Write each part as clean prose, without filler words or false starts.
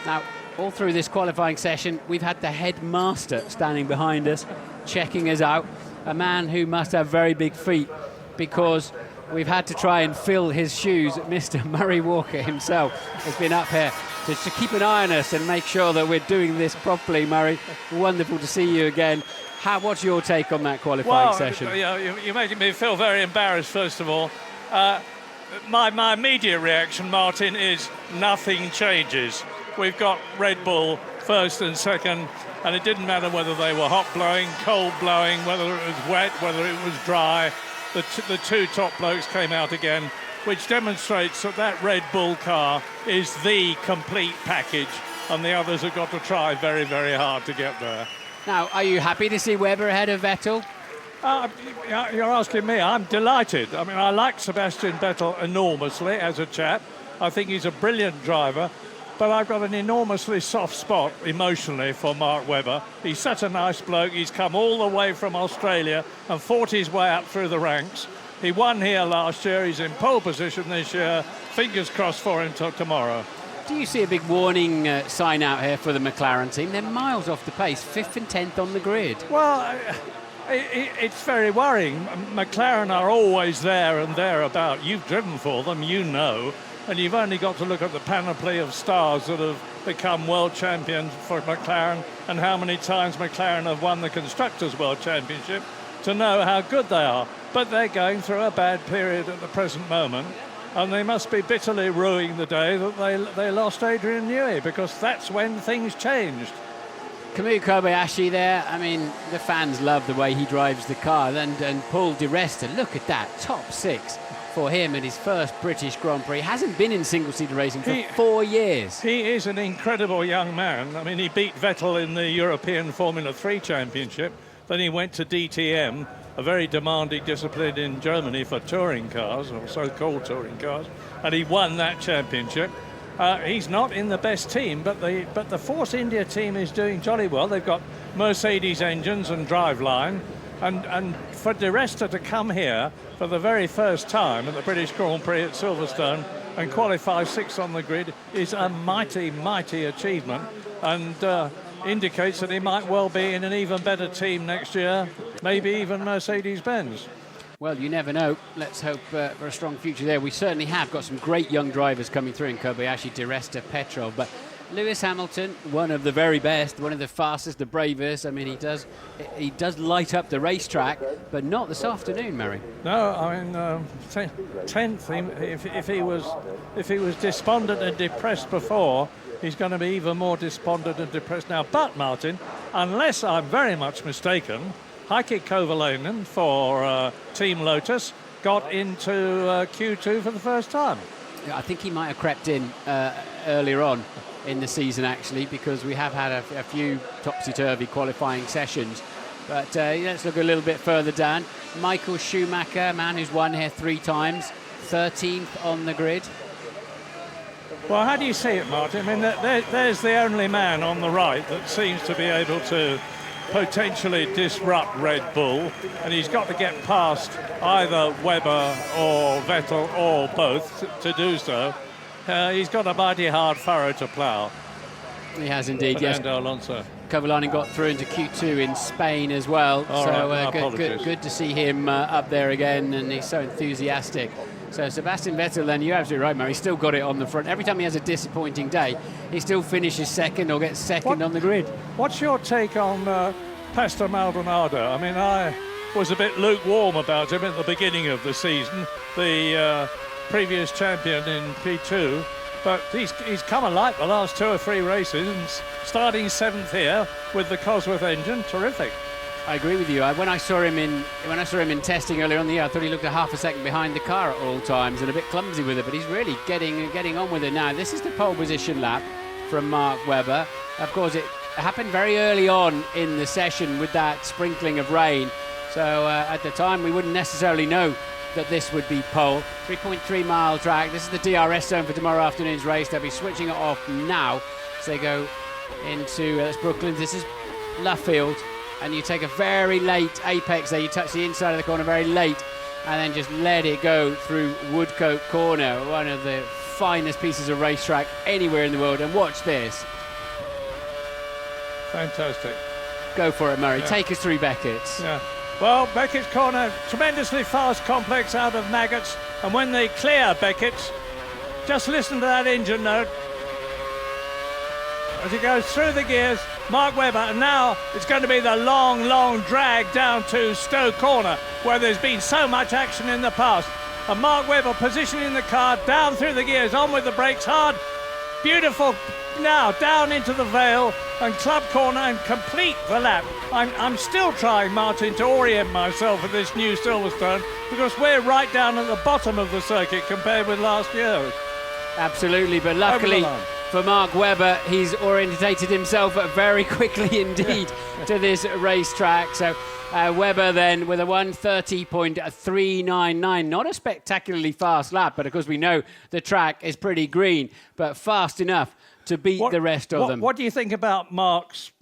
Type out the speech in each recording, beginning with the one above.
Now, all through this qualifying session, we've had the headmaster standing behind us, checking us out, a man who must have very big feet, because we've had to try and fill his shoes. Mr. Murray Walker himself has been up here to keep an eye on us and make sure that we're doing this properly. Murray, wonderful to see you again. What's your take on that qualifying session? You're making me feel very embarrassed, first of all. My immediate reaction, Martin, is nothing changes. We've got Red Bull first and second, and it didn't matter whether they were hot blowing, cold blowing, whether it was wet, whether it was dry. The two top blokes came out again, which demonstrates that Red Bull car is the complete package, and the others have got to try very, very hard to get there. Now, are you happy to see Webber ahead of Vettel? You're asking me. I'm delighted. I mean, I like Sebastian Vettel enormously as a chap. I think he's a brilliant driver. But I've got an enormously soft spot emotionally for Mark Webber. He's such a nice bloke. He's come all the way from Australia and fought his way up through the ranks. He won here last year. He's in pole position this year. Fingers crossed for him till tomorrow. Do you see a big warning sign out here for the McLaren team? They're miles off the pace, 5th and 10th on the grid. Well, it's very worrying. McLaren are always there and thereabout. You've driven for them, you know. And you've only got to look at the panoply of stars that have become world champions for McLaren and how many times McLaren have won the Constructors' World Championship to know how good they are. But they're going through a bad period at the present moment, and they must be bitterly rueing the day that they lost Adrian Newey, because that's when things changed. Kamui Kobayashi there, I mean, the fans love the way he drives the car. And Paul Di Resta, look at that, top 6. For him in his first British Grand Prix. Hasn't been in single-seater racing for 4 years. He is an incredible young man. I mean, he beat Vettel in the European Formula 3 Championship. Then he went to DTM, a very demanding discipline in Germany for touring cars, or so-called touring cars, and he won that championship. He's not in the best team, but the Force India team is doing jolly well. They've got Mercedes engines and driveline. And for Di Resta to come here for the very first time at the British Grand Prix at Silverstone and qualify 6th on the grid is a mighty, mighty achievement, and indicates that he might well be in an even better team next year, maybe even Mercedes-Benz. Well, you never know. Let's hope for a strong future there. We certainly have got some great young drivers coming through in Kobayashi, Di Resta, Petrov, but Lewis Hamilton, one of the very best, one of the fastest, the bravest. I mean, he does light up the racetrack, but not this afternoon, Murray. No, I mean, 10th. If he was despondent and depressed before, he's going to be even more despondent and depressed now. But Martin, unless I'm very much mistaken, Heikki Kovalainen for Team Lotus got into Q2 for the first time. Yeah, I think he might have crept in earlier on in the season, actually, because we have had a few topsy-turvy qualifying sessions. But let's look a little bit further down. Michael Schumacher, a man who's won here 3 times, 13th on the grid. Well, how do you see it, Martin? I mean, there's the only man on the right that seems to be able to potentially disrupt Red Bull, and he's got to get past either Webber or Vettel or both to do so. He's got a mighty hard furrow to plough. He has indeed, yes. Fernando Alonso. Kovalainen got through into Q2 in Spain as well. Good to see him up there again, and he's so enthusiastic. So Sebastian Vettel, then, you're absolutely right, Murray, he's still got it on the front. Every time he has a disappointing day, he still finishes second or gets second on the grid. What's your take on Pastor Maldonado? I mean, I was a bit lukewarm about him at the beginning of the season, the previous champion in P2, but he's come alive the last 2 or 3 races, and starting 7th here with the Cosworth engine, terrific. I agree with you. When I saw him in testing earlier on the year, I thought he looked a half a second behind the car at all times and a bit clumsy with it, but he's really getting on with it now. This is the pole position lap from Mark Webber. Of course, it happened very early on in the session with that sprinkling of rain, so at the time we wouldn't necessarily know that this would be pole. 3.3 mile track. This is the DRS zone for tomorrow afternoon's race. They'll be switching it off now as they go into that's Brooklyn. This is Luffield, and you take a very late apex there. You touch the inside of the corner very late, and then just let it go through Woodcote Corner, one of the finest pieces of racetrack anywhere in the world. And watch this. Fantastic. Go for it, Murray. Take us through Beckett's. Yeah. Well, Beckett's corner, tremendously fast complex out of Maggots, and when they clear Beckett's, just listen to that engine note as he goes through the gears. Mark Webber, and now it's going to be the long drag down to Stowe Corner, where there's been so much action in the past. And Mark Webber positioning the car down through the gears, on with the brakes hard, beautiful. Now down into the Vale and Club Corner and complete the lap. I'm still trying, Martin, to orient myself at this new Silverstone, because we're right down at the bottom of the circuit compared with last year. Absolutely, but luckily for Mark Webber, he's orientated himself very quickly indeed to this racetrack. So Webber then with a 1:30.399, not a spectacularly fast lap, but of course we know the track is pretty green, but fast enough to beat the rest of them. What do you think about Mark's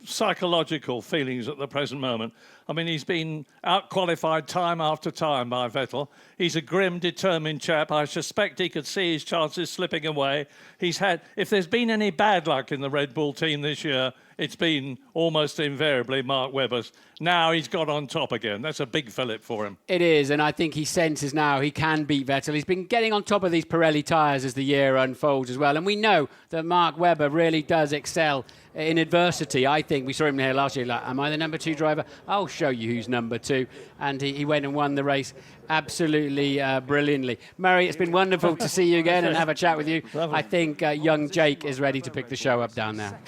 psychological feelings at the present moment? I mean, he's been out-qualified time after time by Vettel. He's a grim, determined chap. I suspect he could see his chances slipping away. If there's been any bad luck in the Red Bull team this year, it's been almost invariably Mark Webber's. Now he's got on top again. That's a big fillip for him. It is, and I think he senses now he can beat Vettel. He's been getting on top of these Pirelli tyres as the year unfolds as well. And we know that Mark Webber really does excel in adversity. I think we saw him here last year, like, am I the number 2 driver? I'll show you who's number 2. And he went and won the race absolutely brilliantly. Murray, it's been wonderful to see you again and have a chat with you. Lovely. I think young Jake is ready to pick the show up down there.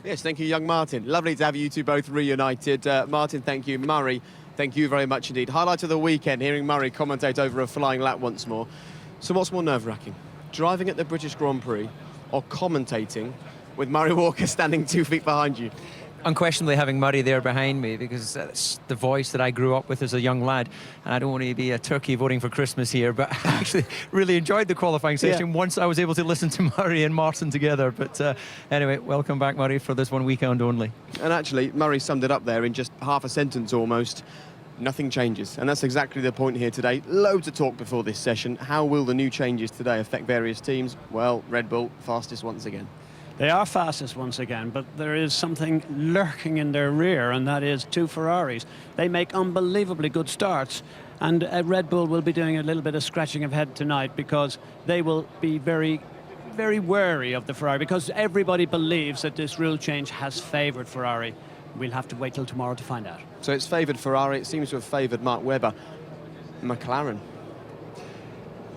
Yes, thank you, young Martin. Lovely to have you two both reunited. Martin, thank you. Murray, thank you very much indeed. Highlight of the weekend, hearing Murray commentate over a flying lap once more. So what's more nerve-wracking, driving at the British Grand Prix or commentating with Murray Walker standing 2 feet behind you? Unquestionably having Murray there behind me, because that's the voice that I grew up with as a young lad. And I don't want to be a turkey voting for Christmas here, but I actually really enjoyed the qualifying session once I was able to listen to Murray and Martin together. But anyway, welcome back, Murray, for this one weekend only. And actually, Murray summed it up there in just half a sentence almost. Nothing changes, and that's exactly the point here today. Loads of talk before this session. How will the new changes today affect various teams? Well, Red Bull, fastest once again. They are fastest once again, but there is something lurking in their rear, and that is 2 Ferraris. They make unbelievably good starts, and Red Bull will be doing a little bit of scratching of head tonight, because they will be very, very wary of the Ferrari, because everybody believes that this rule change has favoured Ferrari. We'll have to wait till tomorrow to find out. So it's favoured Ferrari. It seems to have favoured Mark Webber. McLaren.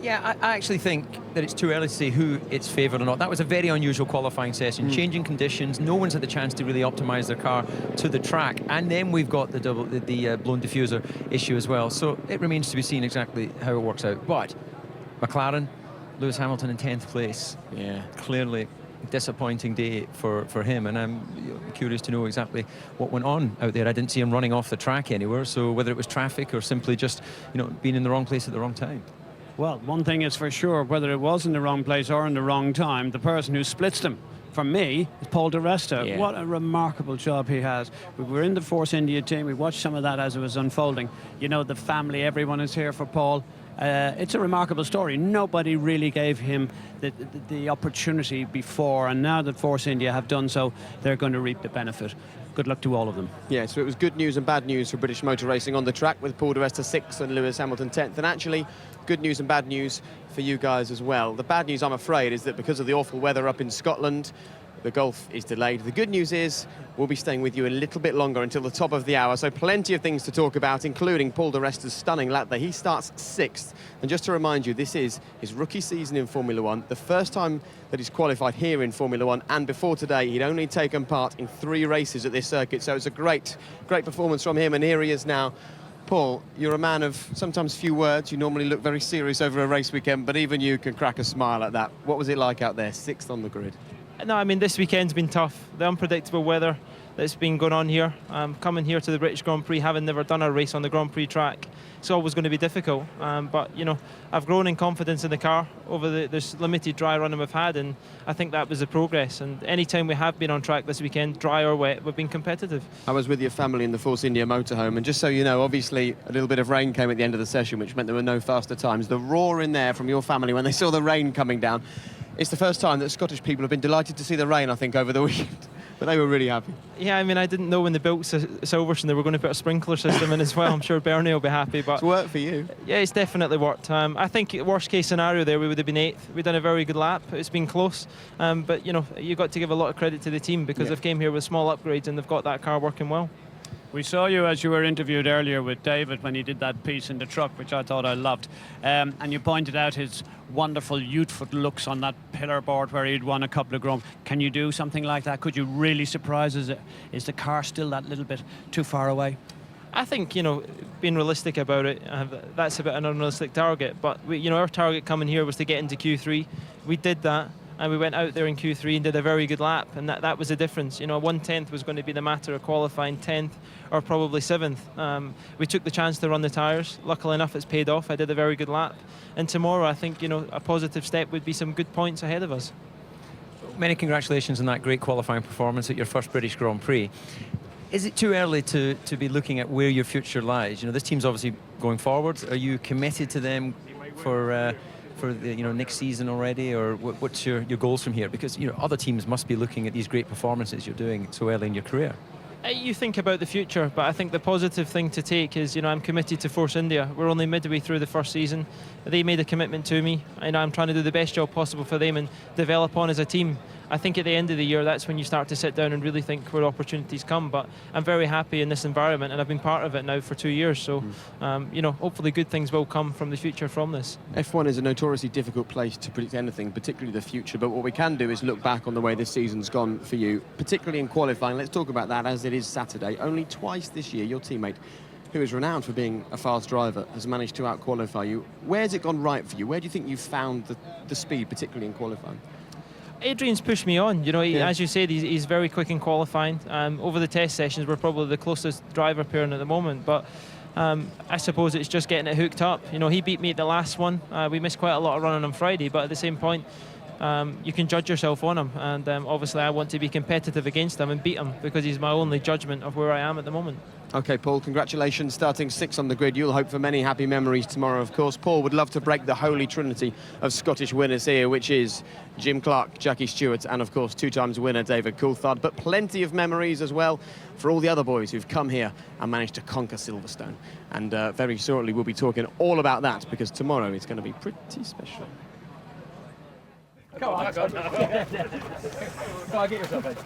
Yeah, I actually think that it's too early to say who it's favoured or not. That was a very unusual qualifying session. Changing conditions, no one's had the chance to really optimise their car to the track. And then we've got the blown diffuser issue as well. So it remains to be seen exactly how it works out. But McLaren, Lewis Hamilton in 10th place. Yeah. Clearly disappointing day for him, and I'm curious to know exactly what went on out there. I didn't see him running off the track anywhere, so whether it was traffic or simply just, being in the wrong place at the wrong time. Well, one thing is for sure, whether it was in the wrong place or in the wrong time, the person who splits them, for me, is Paul di Resta. Yeah. What a remarkable job he has. We were in the Force India team. We watched some of that as it was unfolding. The family, everyone is here for Paul. It's a remarkable story. Nobody really gave him the opportunity before, and now that Force India have done so, they're going to reap the benefit. Good luck to all of them. Yeah, so it was good news and bad news for British motor racing on the track, with Paul di Resta 6th and Lewis Hamilton 10th. And actually, good news and bad news for you guys as well. The bad news, I'm afraid, is that because of the awful weather up in Scotland, the golf is delayed. The good news is we'll be staying with you a little bit longer until the top of the hour, so plenty of things to talk about, including Paul di Resta's stunning lap there. He starts 6th, and just to remind you, this is his rookie season in Formula One, the first time that he's qualified here in Formula One, and before today he'd only taken part in 3 races at this circuit, so it's a great performance from him, and here he is now. Paul, you're a man of sometimes few words. You normally look very serious over a race weekend, but even you can crack a smile at that. What was it like out there, 6th on the grid? No, I mean, this weekend's been tough. The unpredictable weather that's been going on here. Coming here to the British Grand Prix, having never done a race on the Grand Prix track, it's always going to be difficult. But, you know, I've grown in confidence in the car over this limited dry run we've had, and I think that was the progress. And any time we have been on track this weekend, dry or wet, we've been competitive. I was with your family in the Force India motorhome, and just so you know, obviously a little bit of rain came at the end of the session, which meant there were no faster times. The roar in there from your family when they saw the rain coming down. It's the first time that Scottish people have been delighted to see the rain, I think, over the weekend. But they were really happy. Yeah, I mean, I didn't know when they built Silverstone they were going to put a sprinkler system in as well. I'm sure Bernie will be happy. But it's worked for you. Yeah, it's definitely worked. I think worst case scenario there, we would have been 8th. We've done a very good lap. It's been close. But, you know, you've got to give a lot of credit to the team because they've came here with small upgrades and they've got that car working well. We saw you as you were interviewed earlier with David when he did that piece in the truck, which I thought I loved. And you pointed out his wonderful youthful looks on that pillar board where he'd won a couple of Grand. Can you do something like that? Could you really surprise us? Is the car still that little bit too far away? I think, you know, being realistic about it, that's a bit an unrealistic target. But, you know, our target coming here was to get into Q3. We did that. And we went out there in Q3 and did a very good lap, and that was the difference. You know, 1/10 was going to be the matter of qualifying 10th or probably 7th. We took the chance to run the tyres. Luckily enough, it's paid off. I did a very good lap. And tomorrow, I think, you know, a positive step would be some good points ahead of us. Many congratulations on that great qualifying performance at your first British Grand Prix. Is it too early to be looking at where your future lies? You know, this team's obviously going forward. Are you committed to them for the next season already, or what's your goals from here? Because, you know, other teams must be looking at these great performances you're doing so early in your career. You think about the future, but I think the positive thing to take is, you know, I'm committed to Force India. We're only midway through the first season. They made a commitment to me, and I'm trying to do the best job possible for them and develop on as a team. I think at the end of the year, that's when you start to sit down and really think where opportunities come. But I'm very happy in this environment, and I've been part of it now for 2 years. So, you know, hopefully good things will come from the future from this. F1 is a notoriously difficult place to predict anything, particularly the future. But what we can do is look back on the way this season's gone for you, particularly in qualifying. Let's talk about that as it is Saturday. Only twice this year, your teammate, who is renowned for being a fast driver, has managed to out-qualify you. Where's it gone right for you? Where do you think you've found the speed, particularly in qualifying? Adrian's pushed me on. You know, as you said, he's very quick in qualifying. Over the test sessions, we're probably the closest driver pairing at the moment. But I suppose it's just getting it hooked up. You know, he beat me at the last one. We missed quite a lot of running on Friday, but at the same point, you can judge yourself on him. And obviously, I want to be competitive against him and beat him because he's my only judgment of where I am at the moment. OK, Paul, congratulations. Starting 6th on the grid. You'll hope for many happy memories tomorrow, of course. Paul would love to break the holy trinity of Scottish winners here, which is Jim Clark, Jackie Stewart, and, of course, 2-times winner David Coulthard. But plenty of memories as well for all the other boys who've come here and managed to conquer Silverstone. And very shortly, we'll be talking all about that, because tomorrow is going to be pretty special. Come on, go on, get yourself in.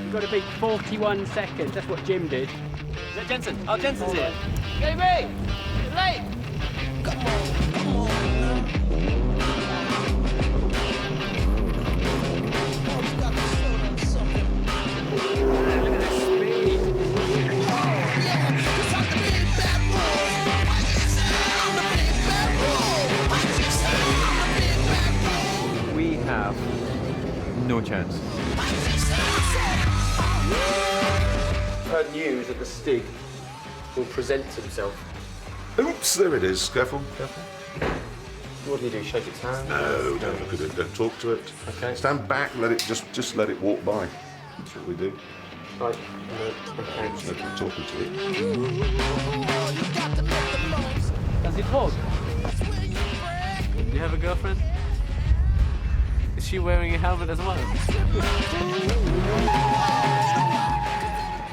You've got to beat 41 seconds. That's what Jim did. Is that Jenson? Oh, Jenson's here. Hey, me! You're late! Come on, come on. Look at the speed. We have no chance. Heard news that the Stig will present himself. Oops, there it is. Careful, careful. What do you do? Shake its hand? No, don't look at it. Don't talk to it. Okay. Stand back. Let it just let it walk by. That's what we do. Right. Okay. Just let it talking to it. Does it hold? Do you have a girlfriend? Is she wearing a helmet as well?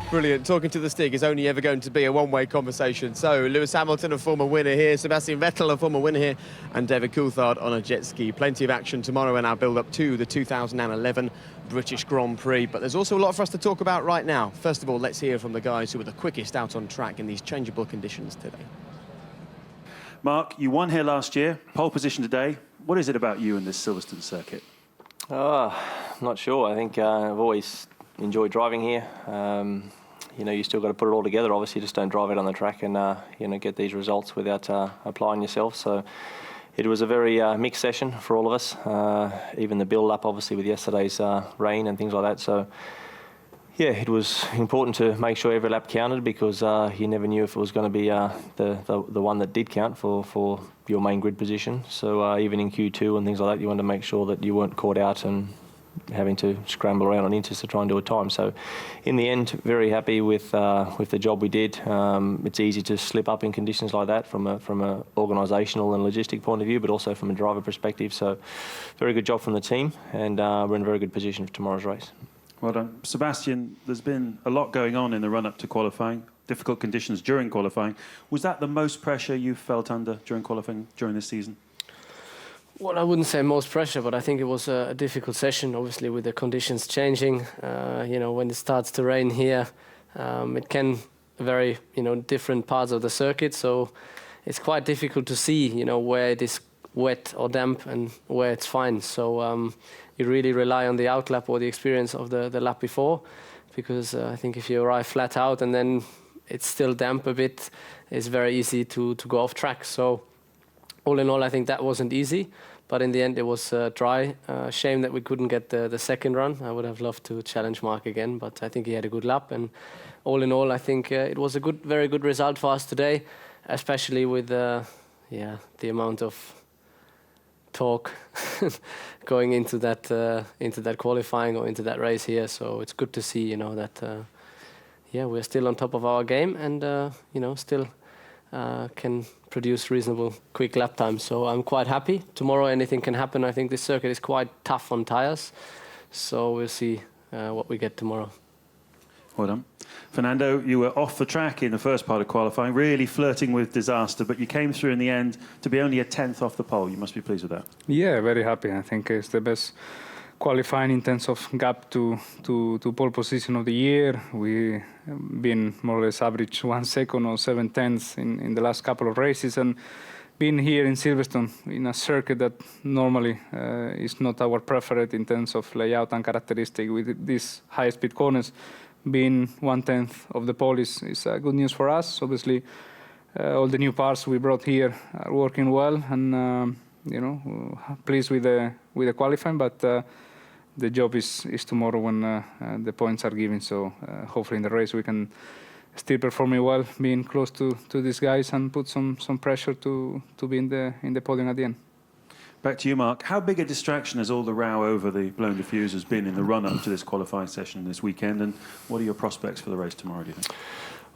Brilliant. Talking to the Stig is only ever going to be a one-way conversation. So, Lewis Hamilton, a former winner here, Sebastian Vettel, a former winner here, and David Coulthard on a jet ski. Plenty of action tomorrow in our build-up to the 2011 British Grand Prix. But there's also a lot for us to talk about right now. First of all, let's hear from the guys who were the quickest out on track in these changeable conditions today. Mark, you won here last year, pole position today. What is it about you and this Silverstone circuit? Not sure. I think I've always enjoyed driving here. You know, you still got to put it all together. Obviously, just don't drive it on the track and you know, get these results without applying yourself. So, it was a very mixed session for all of us. Even the build-up, obviously, with yesterday's rain and things like that. So, yeah, it was important to make sure every lap counted, because you never knew if it was going to be the one that did count for your main grid position. So even in Q2 and things like that, you wanted to make sure that you weren't caught out and having to scramble around on Inters to try and do a time. So in the end, very happy with the job we did. It's easy to slip up in conditions like that from a organisational and logistic point of view, but also from a driver perspective. So very good job from the team, and we're in a very good position for tomorrow's race. Well done. Sebastian, there's been a lot going on in the run-up to qualifying, difficult conditions during qualifying. Was that the most pressure you felt under during qualifying during this season? Well, I wouldn't say most pressure, but I think it was a difficult session, obviously, with the conditions changing. When it starts to rain here, it can vary, different parts of the circuit. So it's quite difficult to see, where it is wet or damp and where it's fine. So you really rely on the outlap or the experience of the lap before, because I think if you arrive flat out and then it's still damp a bit, it's very easy to go off track. So all in all, I think that wasn't easy, but in the end it was dry. Shame that we couldn't get the second run. I would have loved to challenge Mark again, but I think he had a good lap. And all in all, I think it was a very good result for us today, especially with the amount of talk going into that qualifying or into that race here. So it's good to see, that we're still on top of our game, and still can produce reasonable quick lap times. So I'm quite happy. Tomorrow anything can happen. I think this circuit is quite tough on tyres. So we'll see what we get tomorrow. Well done. Fernando, you were off the track in the first part of qualifying, really flirting with disaster, but you came through in the end to be only a 10th off the pole. You must be pleased with that. Yeah, very happy. I think it's the best qualifying in terms of gap to pole position of the year. We've been more or less average 1 second or 7/10 in the last couple of races, and being here in Silverstone in a circuit that normally is not our preferred in terms of layout and characteristic with these high speed corners, being 1/10 of the pole is good news for us. Obviously, all the new parts we brought here are working well, and pleased with the qualifying, but the job is tomorrow when the points are given. So hopefully in the race we can still perform well, being close to these guys, and put some pressure to be in the podium at the end. Back to you, Mark. How big a distraction has all the row over the blown diffusers been in the run-up to this qualifying session this weekend, and what are your prospects for the race tomorrow, do you think?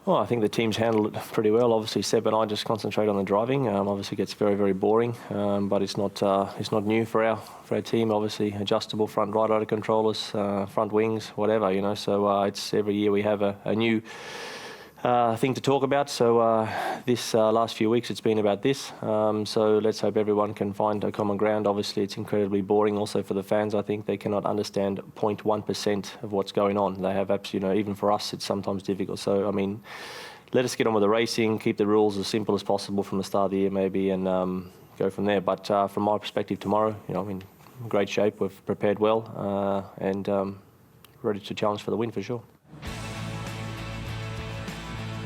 Well, I think the team's handled it pretty well. Obviously, Seb and I just concentrate on the driving. Obviously, it gets very, very boring, but it's not new for our team. Obviously, adjustable front right rotor controllers, front wings, whatever, So it's every year we have a new thing to talk about. So this last few weeks it's been about this. So let's hope everyone can find a common ground. Obviously, it's incredibly boring also for the fans. I think they cannot understand 0.1% of what's going on. They have even for us, it's sometimes difficult. So, I mean, let us get on with the racing, keep the rules as simple as possible from the start of the year maybe, and go from there. But from my perspective tomorrow, I'm in great shape. We've prepared well and ready to challenge for the win for sure.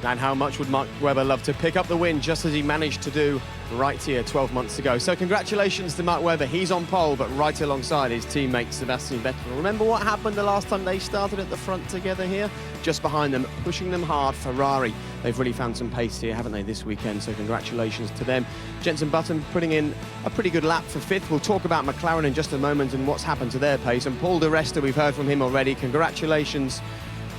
And how much would Mark Webber love to pick up the win, just as he managed to do right here 12 months ago. So congratulations to Mark Webber. He's on pole, but right alongside his teammate Sebastian Vettel. Remember what happened the last time they started at the front together here? Just behind them, pushing them hard, Ferrari. They've really found some pace here, haven't they, this weekend? So congratulations to them. Jenson Button putting in a pretty good lap for 5th. We'll talk about McLaren in just a moment and what's happened to their pace. And Paul di Resta, we've heard from him already. Congratulations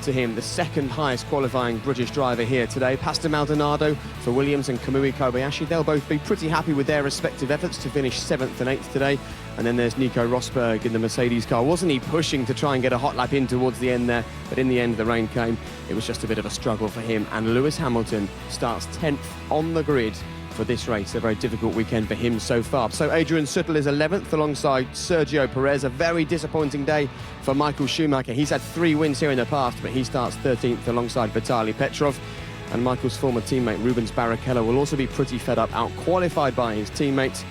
to him, the second highest qualifying British driver here today. Pastor Maldonado for Williams and Kamui Kobayashi. They'll both be pretty happy with their respective efforts to finish 7th and 8th today. And then there's Nico Rosberg in the Mercedes car. Wasn't he pushing to try and get a hot lap in towards the end there? But in the end, the rain came. It was just a bit of a struggle for him. And Lewis Hamilton starts 10th on the grid for this race. A very difficult weekend for him so far. So Adrian Sutil is 11th alongside Sergio Perez. A very disappointing day for Michael Schumacher. He's had 3 wins here in the past, but he starts 13th alongside Vitaly Petrov. And Michael's former teammate Rubens Barrichello will also be pretty fed up, out-qualified by his teammates,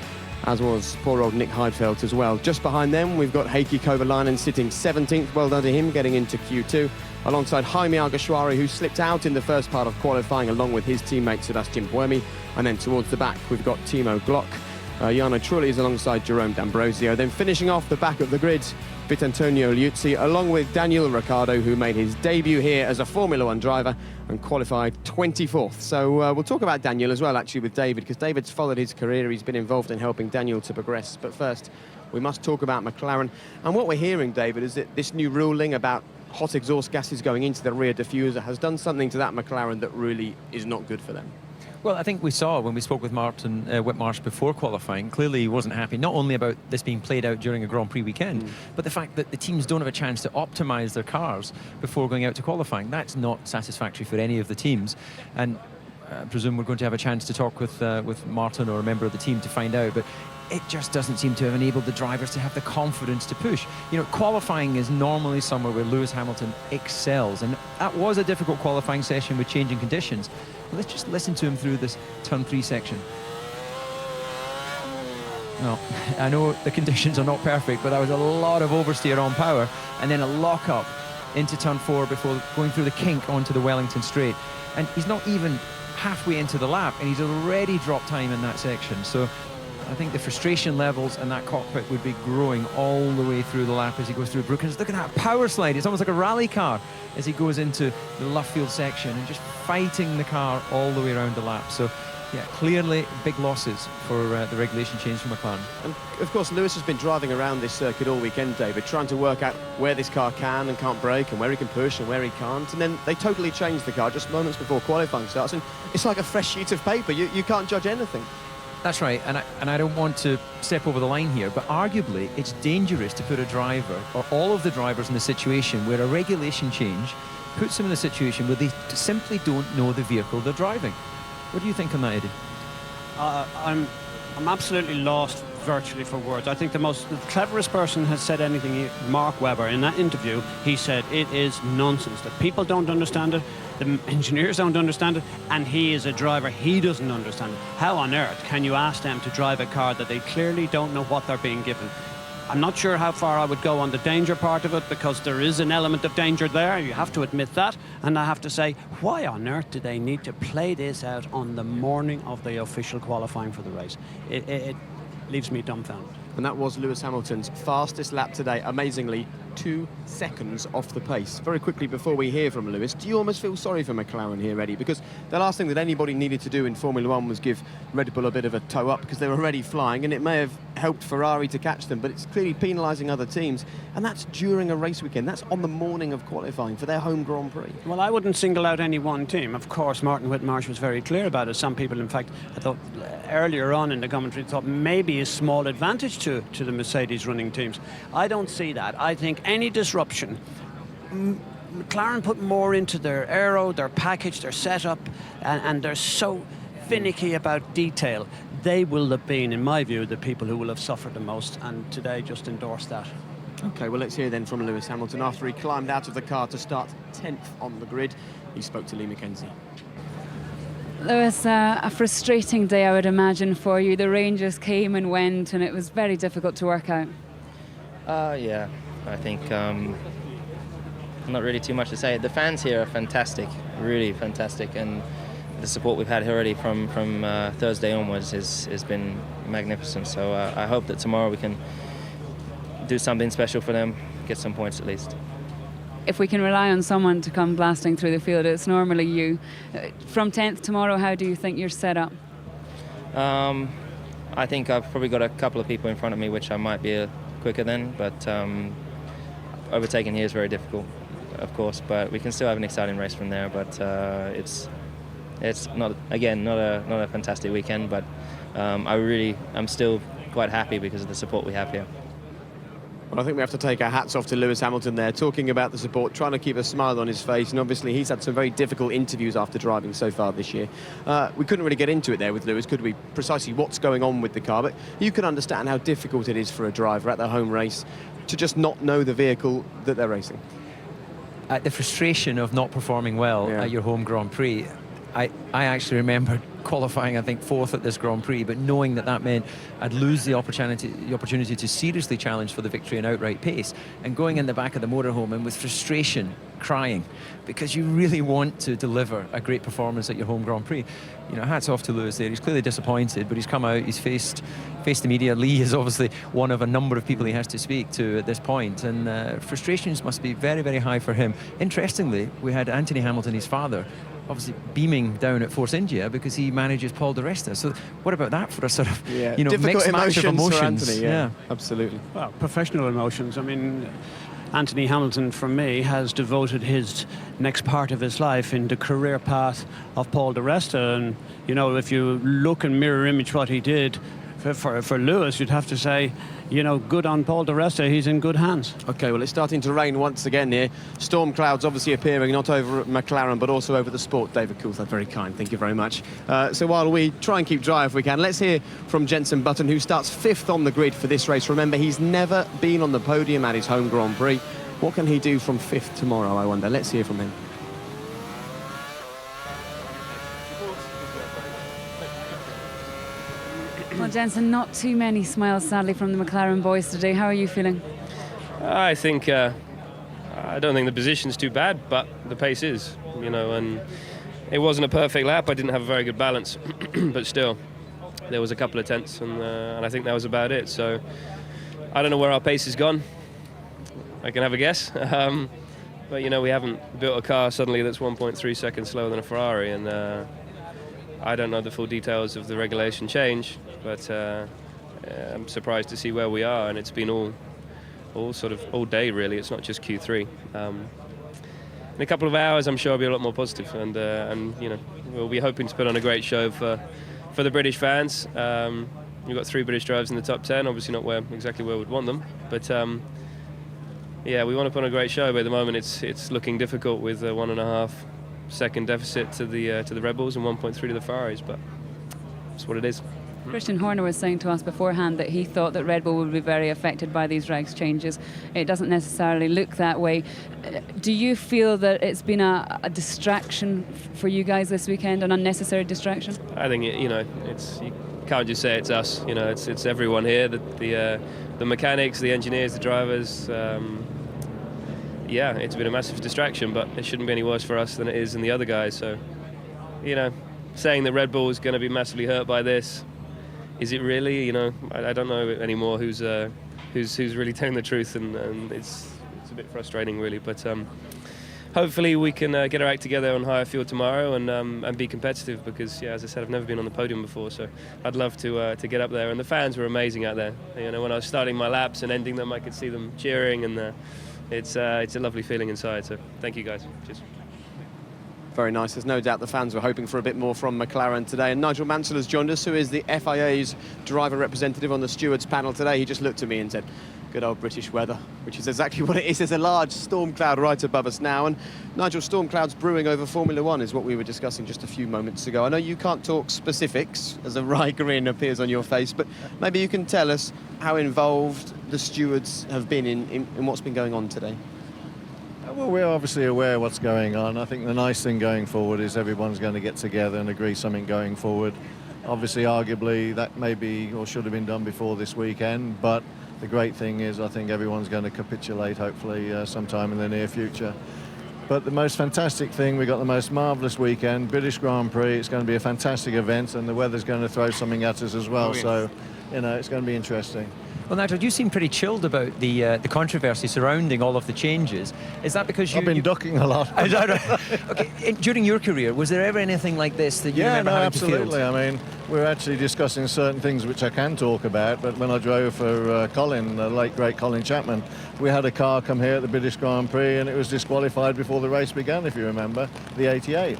as was poor old Nick Heidfeld as well. Just behind them, we've got Heikki Kovalainen sitting 17th. Well done to him, getting into Q2, alongside Jaime Alguersuari, who slipped out in the first part of qualifying, along with his teammate Sebastian Buemi. And then towards the back, we've got Timo Glock Jarno Trulli is alongside Jerome D'Ambrosio. Then finishing off the back of the grid, Vitantonio Liuzzi, along with Daniel Ricciardo, who made his debut here as a Formula One driver and qualified 24th. So we'll talk about Daniel as well, actually, with David, because David's followed his career. He's been involved in helping Daniel to progress. But first, we must talk about McLaren. And what we're hearing, David, is that this new ruling about hot exhaust gases going into the rear diffuser has done something to that McLaren that really is not good for them. Well, I think we saw when we spoke with Martin Whitmarsh before qualifying, clearly he wasn't happy, not only about this being played out during a Grand Prix weekend, but the fact that the teams don't have a chance to optimise their cars before going out to qualifying. That's not satisfactory for any of the teams. And I presume we're going to have a chance to talk with Martin or a member of the team to find out. But it just doesn't seem to have enabled the drivers to have the confidence to push. You know, qualifying is normally somewhere where Lewis Hamilton excels, and that was a difficult qualifying session with changing conditions. But let's just listen to him through this turn 3 section. No, I know the conditions are not perfect, but that was a lot of oversteer on power, and then a lock-up into turn 4 before going through the kink onto the Wellington straight. And he's not even halfway into the lap, and he's already dropped time in that section. So I think the frustration levels in that cockpit would be growing all the way through the lap as he goes through Brooklands. Look at that power slide. It's almost like a rally car as he goes into the Luffield section and just fighting the car all the way around the lap. So, yeah, clearly big losses for the regulation change from McLaren. And, of course, Lewis has been driving around this circuit all weekend, David, trying to work out where this car can and can't brake and where he can push and where he can't. And then they totally changed the car just moments before qualifying starts. And it's like a fresh sheet of paper. You can't judge anything. That's right, and I don't want to step over the line here, but arguably it's dangerous to put a driver, or all of the drivers, in a situation where a regulation change puts them in a situation where they simply don't know the vehicle they're driving. What do you think on that, Eddie? I'm absolutely lost virtually for words. I think the cleverest person has said anything, Mark Webber, in that interview. He said it is nonsense, that people don't understand it, the engineers don't understand it, and he is a driver, he doesn't understand it. How on earth can you ask them to drive a car that they clearly don't know what they're being given? I'm not sure how far I would go on the danger part of it, because there is an element of danger there, you have to admit that. And I have to say, why on earth do they need to play this out on the morning of the official qualifying for the race? It leaves me dumbfounded. And that was Lewis Hamilton's fastest lap today, amazingly 2 seconds off the pace. Very quickly, before we hear from Lewis, do you almost feel sorry for McLaren here, Eddie? Because the last thing that anybody needed to do in Formula One was give Red Bull a bit of a toe up, because they were already flying, and it may have helped Ferrari to catch them, but it's clearly penalising other teams, and that's during a race weekend. That's on the morning of qualifying for their home Grand Prix. Well, I wouldn't single out any one team. Of course, Martin Whitmarsh was very clear about it. Some people, in fact, I thought earlier on in the commentary, thought maybe a small advantage to the Mercedes running teams. I don't see that. I think any disruption, McLaren put more into their aero, their package, their setup, and they're so finicky about detail. They will have been, in my view, the people who will have suffered the most, and today just endorsed that. OK, well, let's hear then from Lewis Hamilton after he climbed out of the car to start 10th on the grid. He spoke to Lee McKenzie. Lewis, a frustrating day, I would imagine, for you. The rain just came and went, and it was very difficult to work out. Yeah, I think not really too much to say. The fans here are fantastic, really fantastic, and the support we've had already from Thursday onwards has been magnificent. So I hope that tomorrow we can do something special for them, get some points at least. If we can rely on someone to come blasting through the field, it's normally you. From 10th tomorrow, how do you think you're set up? I think I've probably got a couple of people in front of me which I might be quicker than, but overtaking here is very difficult, of course, but we can still have an exciting race from there. But it's not a fantastic weekend, but I'm still quite happy because of the support we have here. Well, I think we have to take our hats off to Lewis Hamilton there, talking about the support, trying to keep a smile on his face, and obviously he's had some very difficult interviews after driving so far this year. We couldn't really get into it there with Lewis, could we? Precisely what's going on with the car, but you can understand how difficult it is for a driver at their home race to just not know the vehicle that they're racing. The frustration of not performing well at your home Grand Prix. I actually remember qualifying, I think, fourth at this Grand Prix, but knowing that meant I'd lose the opportunity to seriously challenge for the victory in outright pace, and going in the back of the motorhome and with frustration crying, because you really want to deliver a great performance at your home Grand Prix. You know, hats off to Lewis there. He's clearly disappointed, but he's come out, he's faced the media. Lee is obviously one of a number of people he has to speak to at this point, and frustrations must be very, very high for him. Interestingly, we had Anthony Hamilton, his father, obviously beaming down at Force India because he manages Paul di Resta. So what about that for a sort of, you know, mixed match of emotions? For Anthony, yeah, absolutely. Well, professional emotions. I mean, Anthony Hamilton, for me, has devoted his next part of his life in the career path of Paul di Resta. And, you know, if you look and mirror image what he did for Lewis, you'd have to say, you know, good on Paul di Resta, he's in good hands. OK, well, it's starting to rain once again here. Storm clouds obviously appearing, not over at McLaren, but also over the sport. David Coulthard, very kind, thank you very much. So while we try and keep dry if we can, let's hear from Jenson Button, who starts 5th on the grid for this race. Remember, he's never been on the podium at his home Grand Prix. What can he do from 5th tomorrow, I wonder? Let's hear from him. Well, Jenson, not too many smiles, sadly, from the McLaren boys today. How are you feeling? I think, I don't think the position's too bad, but the pace is, you know, and it wasn't a perfect lap. I didn't have a very good balance, but still, there was a couple of tenths, and I think that was about it. So I don't know where our pace has gone. I can have a guess. But, you know, we haven't built a car suddenly that's 1.3 seconds slower than a Ferrari, and I don't know the full details of the regulation change, but I'm surprised to see where we are, and it's been all sort of all day, really. It's not just Q3. In a couple of hours, I'm sure I'll be a lot more positive, and you know, we'll be hoping to put on a great show for the British fans. We've got 3 British drivers in the top 10, obviously not exactly where we'd want them, but yeah, we want to put on a great show, but at the moment it's looking difficult with a 1.5 second deficit to the Red Bulls and 1.3 to the Ferraris, but it's what it is. Christian Horner was saying to us beforehand that he thought that Red Bull would be very affected by these regs changes. It doesn't necessarily look that way. Do you feel that it's been a distraction for you guys this weekend, an unnecessary distraction? I think you know, you can't just say it's us. You know, it's everyone here. The mechanics, the engineers, the drivers. Yeah, it's been a massive distraction, but it shouldn't be any worse for us than it is in the other guys. So, you know, saying that Red Bull is going to be massively hurt by this, is it really? You know, I don't know anymore who's really telling the truth, and it's a bit frustrating, really. But hopefully we can get our act together on higher fuel tomorrow and be competitive, because, yeah, as I said, I've never been on the podium before, so I'd love to get up there. And the fans were amazing out there. You know, when I was starting my laps and ending them, I could see them cheering, and it's a lovely feeling inside. So thank you, guys. Cheers. Very nice. There's no doubt the fans were hoping for a bit more from McLaren today. And Nigel Mansell has joined us, who is the FIA's driver representative on the stewards panel today. He just looked at me and said, good old British weather, which is exactly what it is. There's a large storm cloud right above us now. And Nigel, storm clouds brewing over Formula One is what we were discussing just a few moments ago. I know you can't talk specifics, as a wry grin appears on your face, but maybe you can tell us how involved the stewards have been in what's been going on today. Well, we're obviously aware of what's going on. I think the nice thing going forward is everyone's going to get together and agree something going forward. Obviously, arguably, that may be or should have been done before this weekend, but the great thing is I think everyone's going to capitulate, hopefully, sometime in the near future. But the most fantastic thing, we got the most marvellous weekend, British Grand Prix. It's going to be a fantastic event, and the weather's going to throw something at us as well. Oh, yes. So, you know, it's going to be interesting. Well, Nigel, you seem pretty chilled about the controversy surrounding all of the changes. Is that because I've been ducking a lot. Okay, during your career, was there ever anything like this that you remember having absolutely. to field? I mean, we're actually discussing certain things which I can talk about, but when I drove for Colin, the late great Colin Chapman, we had a car come here at the British Grand Prix and it was disqualified before the race began, if you remember, the 88.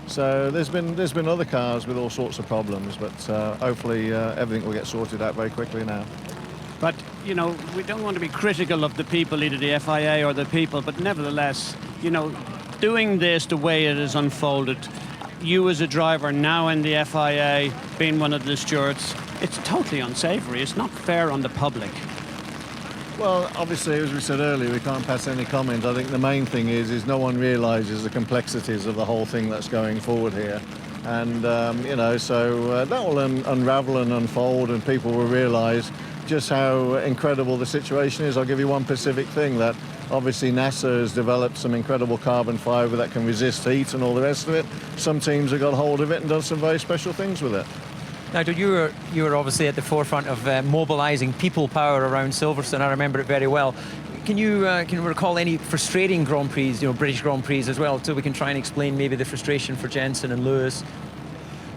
So there's been other cars with all sorts of problems, but hopefully everything will get sorted out very quickly now. But, you know, we don't want to be critical of the people, either the FIA or the people, but nevertheless, you know, doing this the way it is unfolded, you as a driver now in the FIA, being one of the stewards, it's totally unsavoury. It's not fair on the public. Well, obviously, as we said earlier, we can't pass any comment. I think the main thing is no one realises the complexities of the whole thing that's going forward here. And, you know, so that will unravel and unfold, and people will realise just how incredible the situation is. I'll give you one specific thing, that obviously NASA has developed some incredible carbon fibre that can resist heat and all the rest of it. Some teams have got hold of it and done some very special things with it. Nigel, you were obviously at the forefront of mobilising people power around Silverstone. I remember it very well. Can you recall any frustrating Grand Prix, you know, British Grand Prix as well, so we can try and explain maybe the frustration for Jenson and Lewis?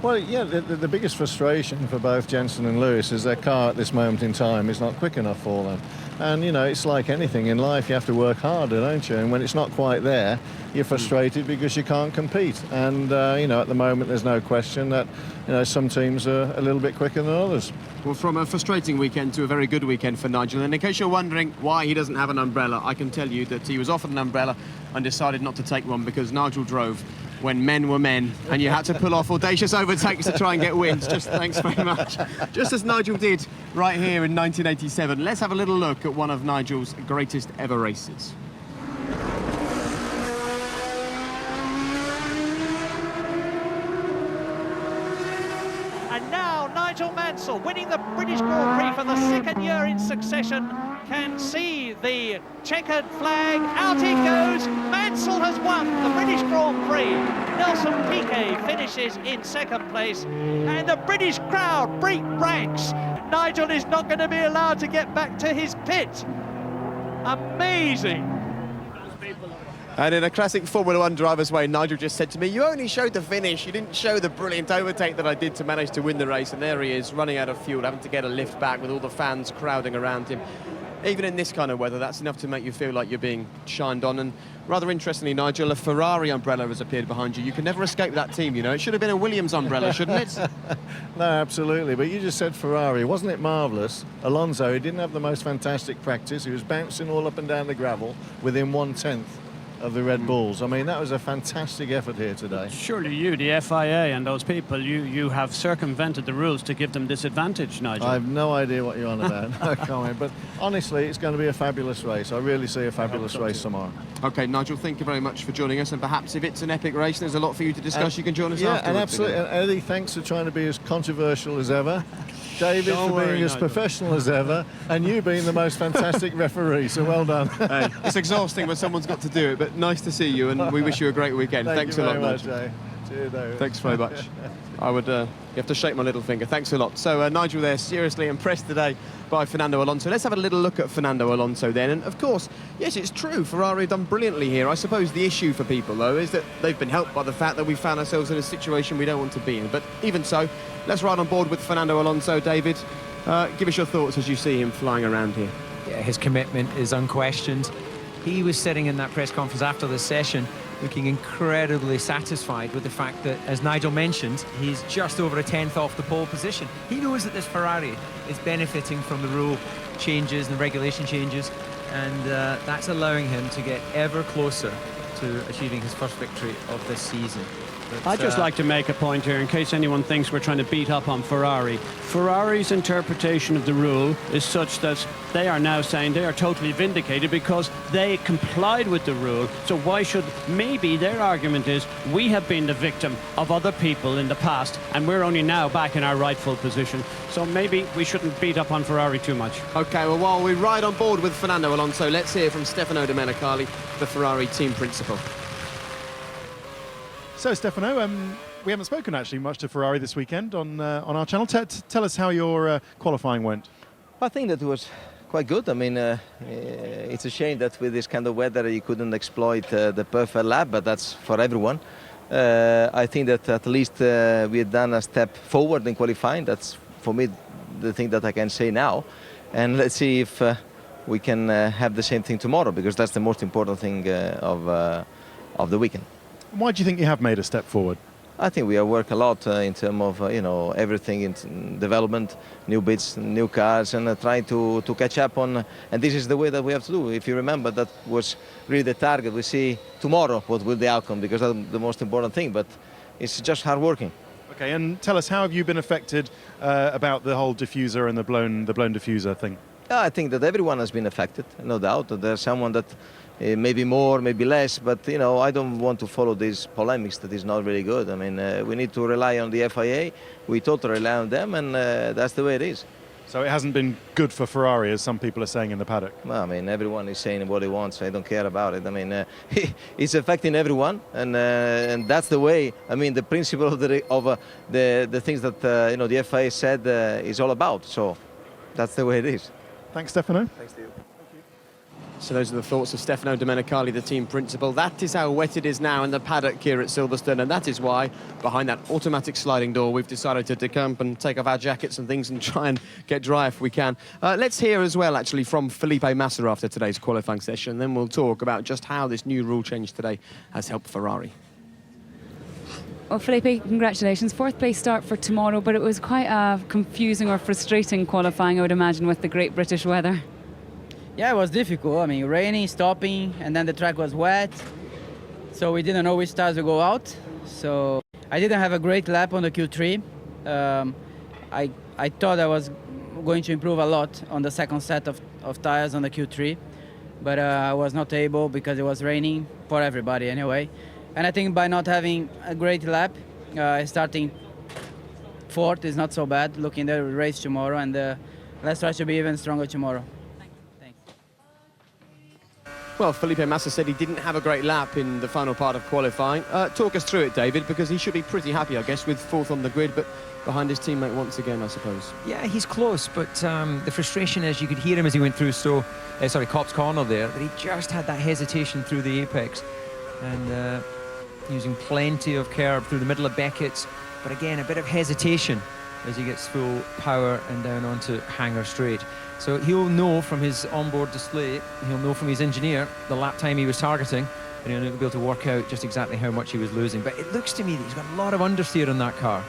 Well, yeah, the biggest frustration for both Jenson and Lewis is their car at this moment in time is not quick enough for them. And, you know, it's like anything in life, you have to work harder, don't you? And when it's not quite there, you're frustrated because you can't compete. And, you know, at the moment, there's no question that, you know, some teams are a little bit quicker than others. Well, from a frustrating weekend to a very good weekend for Nigel. And in case you're wondering why he doesn't have an umbrella, I can tell you that he was offered an umbrella and decided not to take one because Nigel drove when men were men, and you had to pull off audacious overtakes to try and get wins. Just thanks very much. Just as Nigel did right here in 1987. Let's have a little look at one of Nigel's greatest ever races. And now Nigel Mansell, winning the British Grand Prix for the second year in succession, can see the checkered flag. Out he goes. Mansell has won the British Grand Prix. Nelson Piquet finishes in second place, and the British crowd break ranks. Nigel is not going to be allowed to get back to his pit. Amazing. And in a classic Formula One driver's way, Nigel just said to me, you only showed the finish, you didn't show the brilliant overtake that I did to manage to win the race. And there he is, running out of fuel, having to get a lift back with all the fans crowding around him. Even in this kind of weather, that's enough to make you feel like you're being shined on. And rather interestingly, Nigel, a Ferrari umbrella has appeared behind you. You can never escape that team, you know. It should have been a Williams umbrella, shouldn't it? No, absolutely. But you just said Ferrari. Wasn't it marvellous? Alonso, he didn't have the most fantastic practice. He was bouncing all up and down the gravel within 1/10 of the Red Bulls. I mean, that was a fantastic effort here today. Surely you, the FIA and those people, you have circumvented the rules to give them disadvantage, Nigel. I have no idea what you're on about. No comment. But honestly, it's going to be a fabulous race. I really see a fabulous race tomorrow. OK, Nigel, thank you very much for joining us. And perhaps if it's an epic race, there's a lot for you to discuss. You can join us afterwards. Yeah, and absolutely. And Eddie, thanks for trying to be as controversial as ever. David, for being as professional as ever, and you being the most fantastic referee, so well done. Hey, it's exhausting when someone's got to do it, but nice to see you, and we wish you a great weekend. Thanks a lot, Nigel. Cheers, David. Thanks very much. I would, you have to shake my little finger. Thanks a lot. So Nigel there, seriously impressed today by Fernando Alonso. Let's have a little look at Fernando Alonso then. And of course, yes, it's true, Ferrari have done brilliantly here. I suppose the issue for people, though, is that they've been helped by the fact that we found ourselves in a situation we don't want to be in. But even so, let's ride on board with Fernando Alonso. David, give us your thoughts as you see him flying around here. Yeah, his commitment is unquestioned. He was sitting in that press conference after this session looking incredibly satisfied with the fact that, as Nigel mentioned, he's just over a 10th off the pole position. He knows that this Ferrari is benefiting from the rule changes and the regulation changes, and that's allowing him to get ever closer to achieving his first victory of this season. But, I'd just like to make a point here in case anyone thinks we're trying to beat up on Ferrari. Ferrari's interpretation of the rule is such that they are now saying they are totally vindicated because they complied with the rule. So why should, maybe their argument is, we have been the victim of other people in the past and we're only now back in our rightful position. So maybe we shouldn't beat up on Ferrari too much. OK, well, while we ride on board with Fernando Alonso, let's hear from Stefano Domenicali, the Ferrari team principal. So, Stefano, we haven't spoken actually much to Ferrari this weekend on our channel. Tell us how your qualifying went. I think that it was quite good. I mean, it's a shame that with this kind of weather you couldn't exploit the perfect lap, but that's for everyone. I think that at least we had done a step forward in qualifying. That's, for me, the thing that I can say now. And let's see if we can have the same thing tomorrow, because that's the most important thing of the weekend. Why do you think you have made a step forward? I think we have worked a lot in terms of you know, everything in development, new bits, new cars, and trying to catch up on. And this is the way that we have to do. If you remember, that was really the target. We see tomorrow what will the outcome, because that's the most important thing. But it's just hard working. Okay, and tell us, how have you been affected about the whole diffuser and the blown diffuser thing? I think that everyone has been affected, no doubt. There's someone that maybe more, maybe less, but you know, I don't want to follow these polemics. That is not really good. I mean, we need to rely on the FIA. We totally rely on them, and that's the way it is. So it hasn't been good for Ferrari, as some people are saying in the paddock. Well, I mean, everyone is saying what he wants. I don't care about it. I mean, it's affecting everyone, and that's the way. I mean, the principle of the things that you know, the FIA said is all about. So that's the way it is. Thanks, Stefano. Thanks to you. So those are the thoughts of Stefano Domenicali, the team principal. That is how wet it is now in the paddock here at Silverstone, and that is why, behind that automatic sliding door, we've decided to decamp and take off our jackets and things and try and get dry if we can. Let's hear as well, actually, from Felipe Massa after today's qualifying session, and then we'll talk about just how this new rule change today has helped Ferrari. Well, Felipe, congratulations. Fourth place start for tomorrow, but it was quite a confusing or frustrating qualifying, I would imagine, with the great British weather. Yeah, it was difficult. I mean, raining, stopping, and then the track was wet. So we didn't know which tires would go out. So I didn't have a great lap on the Q3. I thought I was going to improve a lot on the second set of tires on the Q3. But I was not able because it was raining for everybody anyway. And I think by not having a great lap, starting fourth is not so bad, looking at the race tomorrow. And let's try to be even stronger tomorrow. Well, Felipe Massa said he didn't have a great lap in the final part of qualifying. Talk us through it, David, because he should be pretty happy, I guess, with fourth on the grid, but behind his teammate once again, I suppose. Yeah, he's close, but the frustration is you could hear him as he went through Copse Corner there, that he just had that hesitation through the apex and using plenty of curb through the middle of Beckett's, but again, a bit of hesitation as he gets full power and down onto Hangar Straight. So he'll know from his onboard display, he'll know from his engineer the lap time he was targeting, and he'll be able to work out just exactly how much he was losing. But it looks to me that he's got a lot of understeer on that car.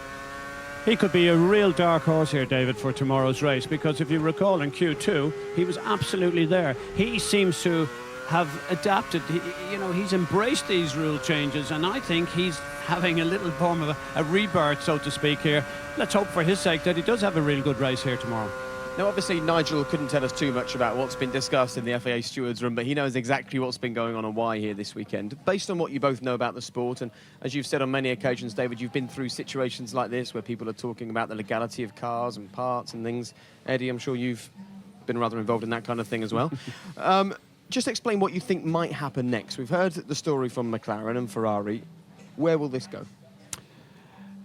He could be a real dark horse here, David, for tomorrow's race, because if you recall in Q2, he was absolutely there. He seems to have adapted. He's embraced these rule changes, and I think he's having a little form of a rebirth, so to speak, here. Let's hope for his sake that he does have a real good race here tomorrow. Now, obviously, Nigel couldn't tell us too much about what's been discussed in the FIA stewards room, but he knows exactly what's been going on and why here this weekend. Based on what you both know about the sport, and as you've said on many occasions, David, you've been through situations like this where people are talking about the legality of cars and parts and things. Eddie, I'm sure you've been rather involved in that kind of thing as well. Just explain what you think might happen next. We've heard the story from McLaren and Ferrari. Where will this go?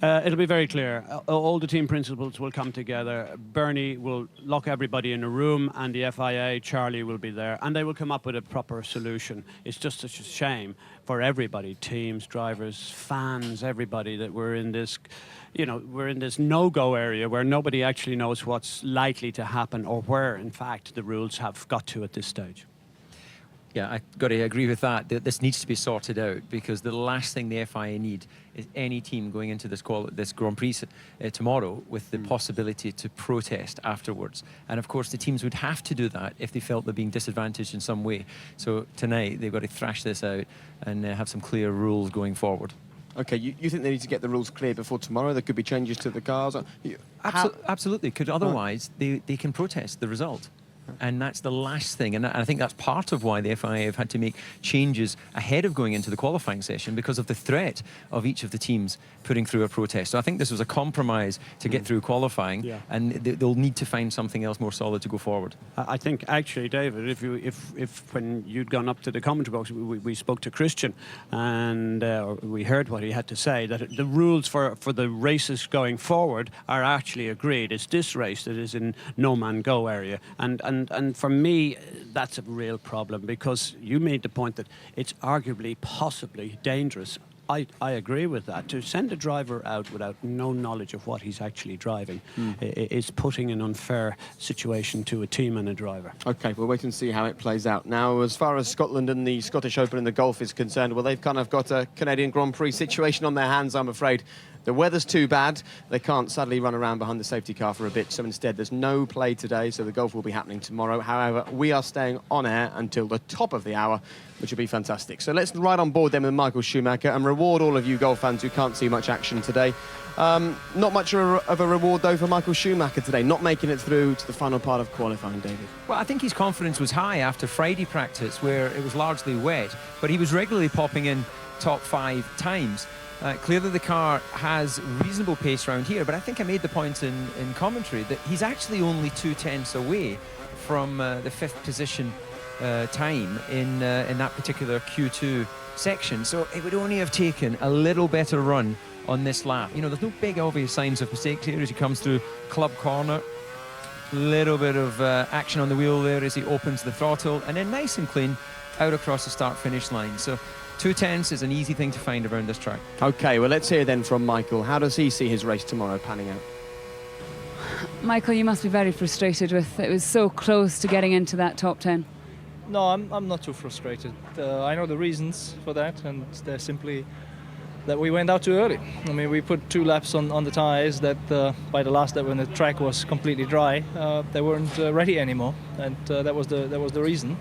It'll be very clear. All the team principals will come together. Bernie will lock everybody in a room, and the FIA, Charlie, will be there, and they will come up with a proper solution. It's just such a shame for everybody, teams, drivers, fans, everybody, that we're in this, we're in this no-go area where nobody actually knows what's likely to happen or where, in fact, the rules have got to at this stage. Yeah, I've got to agree with that. This needs to be sorted out, because the last thing the FIA need is any team going into this Grand Prix tomorrow with the possibility to protest afterwards. And of course, the teams would have to do that if they felt they're being disadvantaged in some way. So tonight, they've got to thrash this out and have some clear rules going forward. OK, you think they need to get the rules clear before tomorrow? There could be changes to the cars? Absolutely, because otherwise they can protest the result. And that's the last thing, and I think that's part of why the FIA have had to make changes ahead of going into the qualifying session, because of the threat of each of the teams putting through a protest. So I think this was a compromise to get through qualifying, and they'll need to find something else more solid to go forward. I think actually, David, if when you'd gone up to the commentary box, we spoke to Christian, and we heard what he had to say, that the rules for the races going forward are actually agreed. It's this race that is in no-man-go area, and for me, that's a real problem, because you made the point that it's arguably, possibly dangerous. I agree with that. To send a driver out without no knowledge of what he's actually driving is putting an unfair situation to a team and a driver. OK, we'll wait and see how it plays out. Now, as far as Scotland and the Scottish Open in the golf is concerned, well, they've kind of got a Canadian Grand Prix situation on their hands, I'm afraid. The weather's too bad. They can't sadly run around behind the safety car for a bit, so instead there's no play today, so the golf will be happening tomorrow. However, we are staying on air until the top of the hour, which will be fantastic. So let's ride on board then with Michael Schumacher and reward all of you golf fans who can't see much action today. Not much of a reward, though, for Michael Schumacher today, not making it through to the final part of qualifying, David. Well, I think his confidence was high after Friday practice, where it was largely wet, but he was regularly popping in top 5 times. Clearly the car has reasonable pace around here, but I think I made the point in commentary that he's actually only 2/10 away from the 5th position time in that particular Q2 section. So it would only have taken a little better run on this lap. You know, there's no big obvious signs of mistakes here as he comes through club corner. Little bit of action on the wheel there as he opens the throttle, and then nice and clean out across the start-finish line. So 2/10 is an easy thing to find around this track. OK, well, let's hear then from Michael. How does he see his race tomorrow panning out? Michael, you must be very frustrated with it. Was so close to getting into that top 10. No, I'm not too frustrated. I know the reasons for that, and they're simply that we went out too early. I mean, we put 2 laps on the tyres that by the last lap when the track was completely dry, they weren't ready anymore, and that was the reason.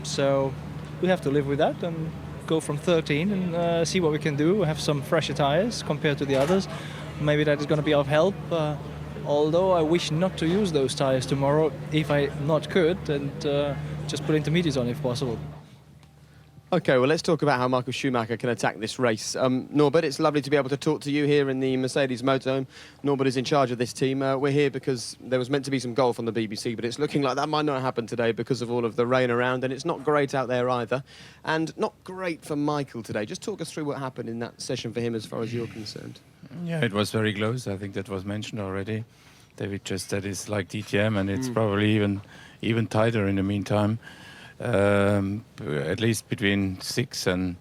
So we have to live with that and go from 13 and see what we can do. Have some fresher tyres compared to the others. Maybe that is going to be of help. Although I wish not to use those tyres tomorrow, if I not could, and just put intermediates on if possible. OK, well, let's talk about how Michael Schumacher can attack this race. Norbert, it's lovely to be able to talk to you here in the Mercedes motorhome. Norbert is in charge of this team. We're here because there was meant to be some golf on the BBC, but it's looking like that might not happen today because of all of the rain around, and it's not great out there either. And not great for Michael today. Just talk us through what happened in that session for him as far as you're concerned. Yeah, it was very close. I think that was mentioned already. David just said it's like DTM, and it's probably even tighter in the meantime. At least between 6 and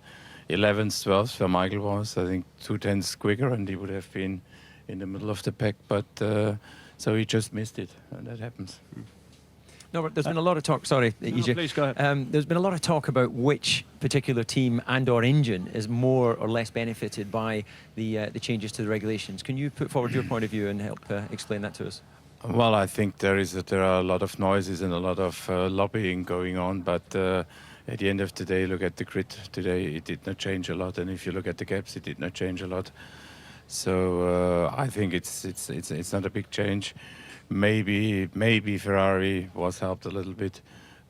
11th, 12th, where Michael was. I think 2/10 quicker, and he would have been in the middle of the pack. But so he just missed it, and that happens. No, but there's been a lot of talk. Sorry, EJ. Please go ahead. There's been a lot of talk about which particular team and/or engine is more or less benefited by the changes to the regulations. Can you put forward your point of view and help explain that to us? Well, I think there are a lot of noises and a lot of lobbying going on, but at the end of the day, look at the grid today, it did not change a lot, and if you look at the gaps, it did not change a lot. So I think it's not a big change. Maybe Ferrari was helped a little bit,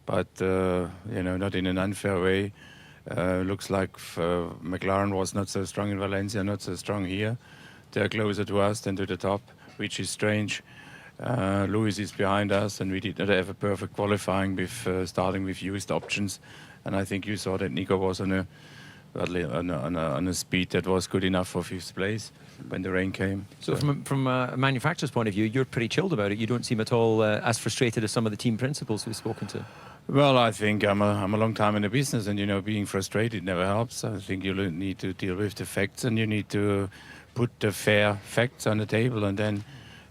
but not in an unfair way. Looks like McLaren was not so strong in Valencia, not so strong here. They're closer to us than to the top, which is strange. Lewis is behind us, and we did not have a perfect qualifying with starting with used options. And I think you saw that Nico was on a speed that was good enough for 5th place when the rain came. So from a manufacturer's point of view, you're pretty chilled about it. You don't seem at all as frustrated as some of the team principals we've spoken to. Well, I think I'm a long time in the business, and being frustrated never helps. I think you need to deal with the facts, and you need to put the fair facts on the table, and then